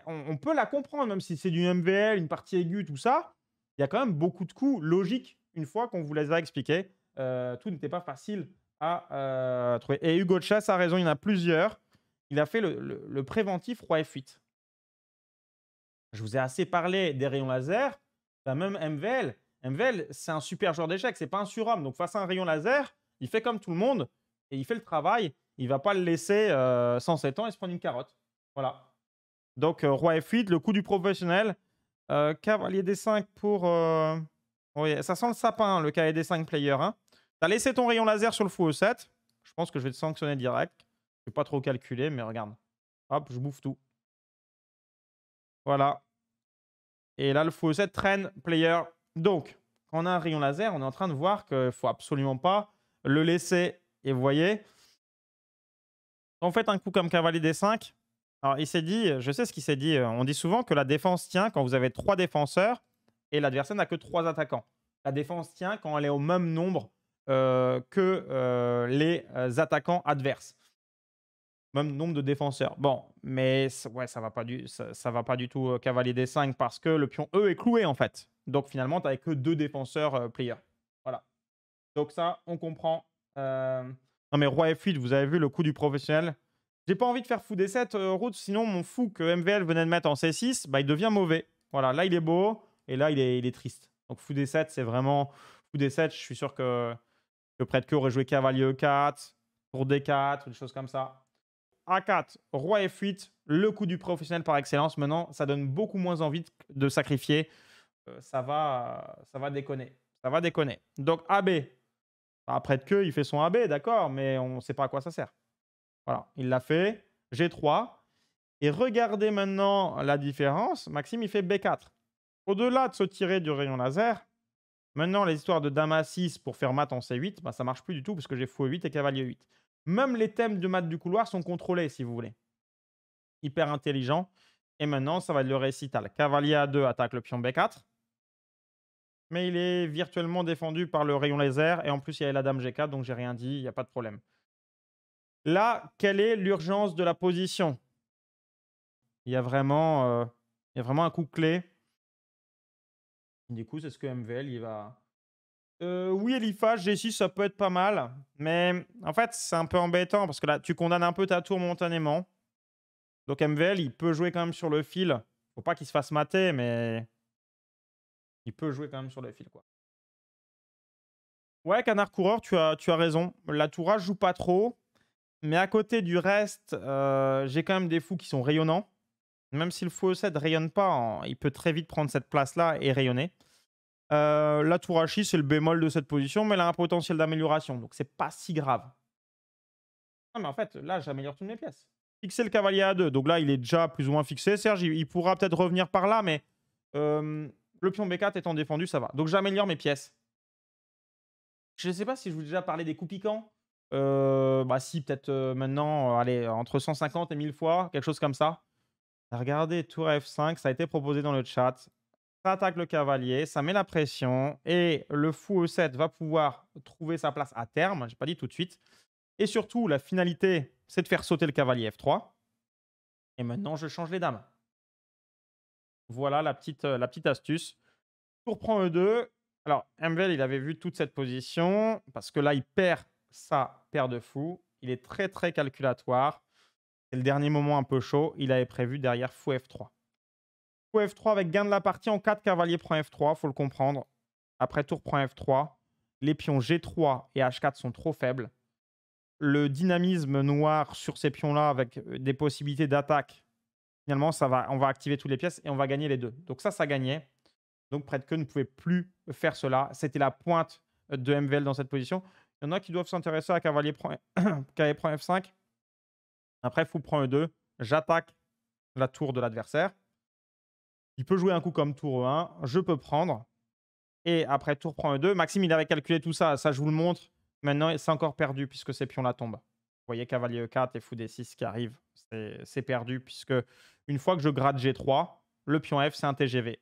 On peut la comprendre, même si c'est du MVL, une partie aiguë, tout ça. Il y a quand même beaucoup de coups logiques une fois qu'on vous les a expliqués. Tout n'était pas facile à trouver. Et Hugo Chess a raison, il y en a plusieurs. Il a fait le préventif roi F8. Je vous ai assez parlé des rayons laser. Même MVL. MVL, c'est un super joueur d'échecs, c'est pas un surhomme. Donc face à un rayon laser, il fait comme tout le monde et il fait le travail. Il ne va pas le laisser sans 7 ans et se prendre une carotte. Voilà. Donc roi F8, le coup du professionnel. Cavalier D5 pour... Oui, ça sent le sapin, le cavalier D5 player. Hein. Tu as laissé ton rayon laser sur le fou E7. Je pense que je vais te sanctionner direct. Je ne vais pas trop calculer, mais regarde. Hop, je bouffe tout. Voilà. Et là, le fou E7 traîne player. Donc, quand on a un rayon laser, on est en train de voir qu'il ne faut absolument pas le laisser. Et vous voyez, quand vous faites un coup comme cavalier D5, alors il s'est dit, je sais ce qu'il s'est dit, on dit souvent que la défense tient quand vous avez 3 défenseurs et l'adversaire n'a que 3 attaquants. La défense tient quand elle est au même nombre que les attaquants adverses. Même nombre de défenseurs. Bon, mais ouais, ça va pas du tout cavalier D5 parce que le pion E est cloué en fait. Donc finalement, tu n'avais que 2 défenseurs player. Voilà. Donc ça, on comprend. Non mais roi F8, vous avez vu le coup du professionnel. J'ai pas envie de faire fou D7, route, sinon mon fou que MVL venait de mettre en C6, bah, il devient mauvais. Voilà, là il est beau, et là il est triste. Donc fou D7, c'est vraiment... Fou D7, je suis sûr que près de queue aurait joué cavalier E4, tour D4, des choses comme ça. A4, roi F8, le coup du professionnel par excellence. Maintenant, ça donne beaucoup moins envie de sacrifier. Ça va déconner. Ça va déconner. Donc AB. Après de queue, il fait son AB, d'accord, mais on ne sait pas à quoi ça sert. Voilà, il l'a fait. G3. Et regardez maintenant la différence. Maxime, il fait B4. Au-delà de se tirer du rayon laser, Maintenant, les histoires de dame A6 pour faire mat en C8, bah, ça marche plus du tout parce que j'ai fou E8 et cavalier E8. Même les thèmes de mat du couloir sont contrôlés, si vous voulez. Hyper intelligent. Et maintenant, ça va être le récital. Cavalier A2 attaque le pion B4. Mais il est virtuellement défendu par le rayon laser. Et en plus, il y a la dame G4, donc j'ai rien dit, il n'y a pas de problème. Là, quelle est l'urgence de la position? Il y a vraiment, un coup clé. Du coup, c'est ce que MVL il va. Oui, Eliphas, G6, ça peut être pas mal. Mais en fait, c'est un peu embêtant parce que là, tu condamnes un peu ta tour momentanément. Donc MVL, il peut jouer quand même sur le fil. Faut pas qu'il se fasse mater, mais il peut jouer quand même sur le fil, quoi. Ouais, Canard Coureur, tu as raison. La tourage joue pas trop. Mais à côté du reste, j'ai quand même des fous qui sont rayonnants. Même si le fou E7 rayonne pas, il peut très vite prendre cette place-là et rayonner. La tour H6, c'est le bémol de cette position, mais elle a un potentiel d'amélioration, donc c'est pas si grave. Non, mais en fait, là, j'améliore toutes mes pièces. Fixer le cavalier à 2, donc là, il est déjà plus ou moins fixé. Serge, il pourra peut-être revenir par là, mais le pion B4 étant défendu, ça va. Donc j'améliore mes pièces. Je ne sais pas si je vous ai déjà parlé des coups piquants. Bah si, peut-être maintenant, allez, entre 150 et 1000 fois, quelque chose comme ça. Regardez, tour F5, ça a été proposé dans le chat. Ça attaque le cavalier, ça met la pression et le fou E7 va pouvoir trouver sa place à terme. Je n'ai pas dit tout de suite. Et surtout, la finalité, c'est de faire sauter le cavalier F3. Et maintenant, je change les dames. Voilà la petite astuce. Tour prend E2. Alors, MVL, il avait vu toute cette position parce que là, il perd sa paire de fous. Il est très, très calculatoire. C'est le dernier moment un peu chaud. Il avait prévu derrière fou F3. Fou F3 avec gain de la partie en 4, cavalier prend F3, faut le comprendre. Après tour prend F3. Les pions G3 et H4 sont trop faibles. Le dynamisme noir sur ces pions-là avec des possibilités d'attaque, finalement, on va activer toutes les pièces et on va gagner les deux. Donc ça gagnait. Donc près de que ne pouvait plus faire cela. C'était la pointe de MVL dans cette position. Il y en a qui doivent s'intéresser à cavalier prend, cavalier prend F5. Après, fou prend E2. J'attaque la tour de l'adversaire. Il peut jouer un coup comme tour E1. Je peux prendre. Et après, tour prend E2. Maxime, il avait calculé tout ça. Ça, je vous le montre. Maintenant, c'est encore perdu puisque ces pions-là tombent. Vous voyez, cavalier E4 et fou D6 qui arrive. C'est perdu puisque une fois que je gratte G3, le pion F, c'est un TGV.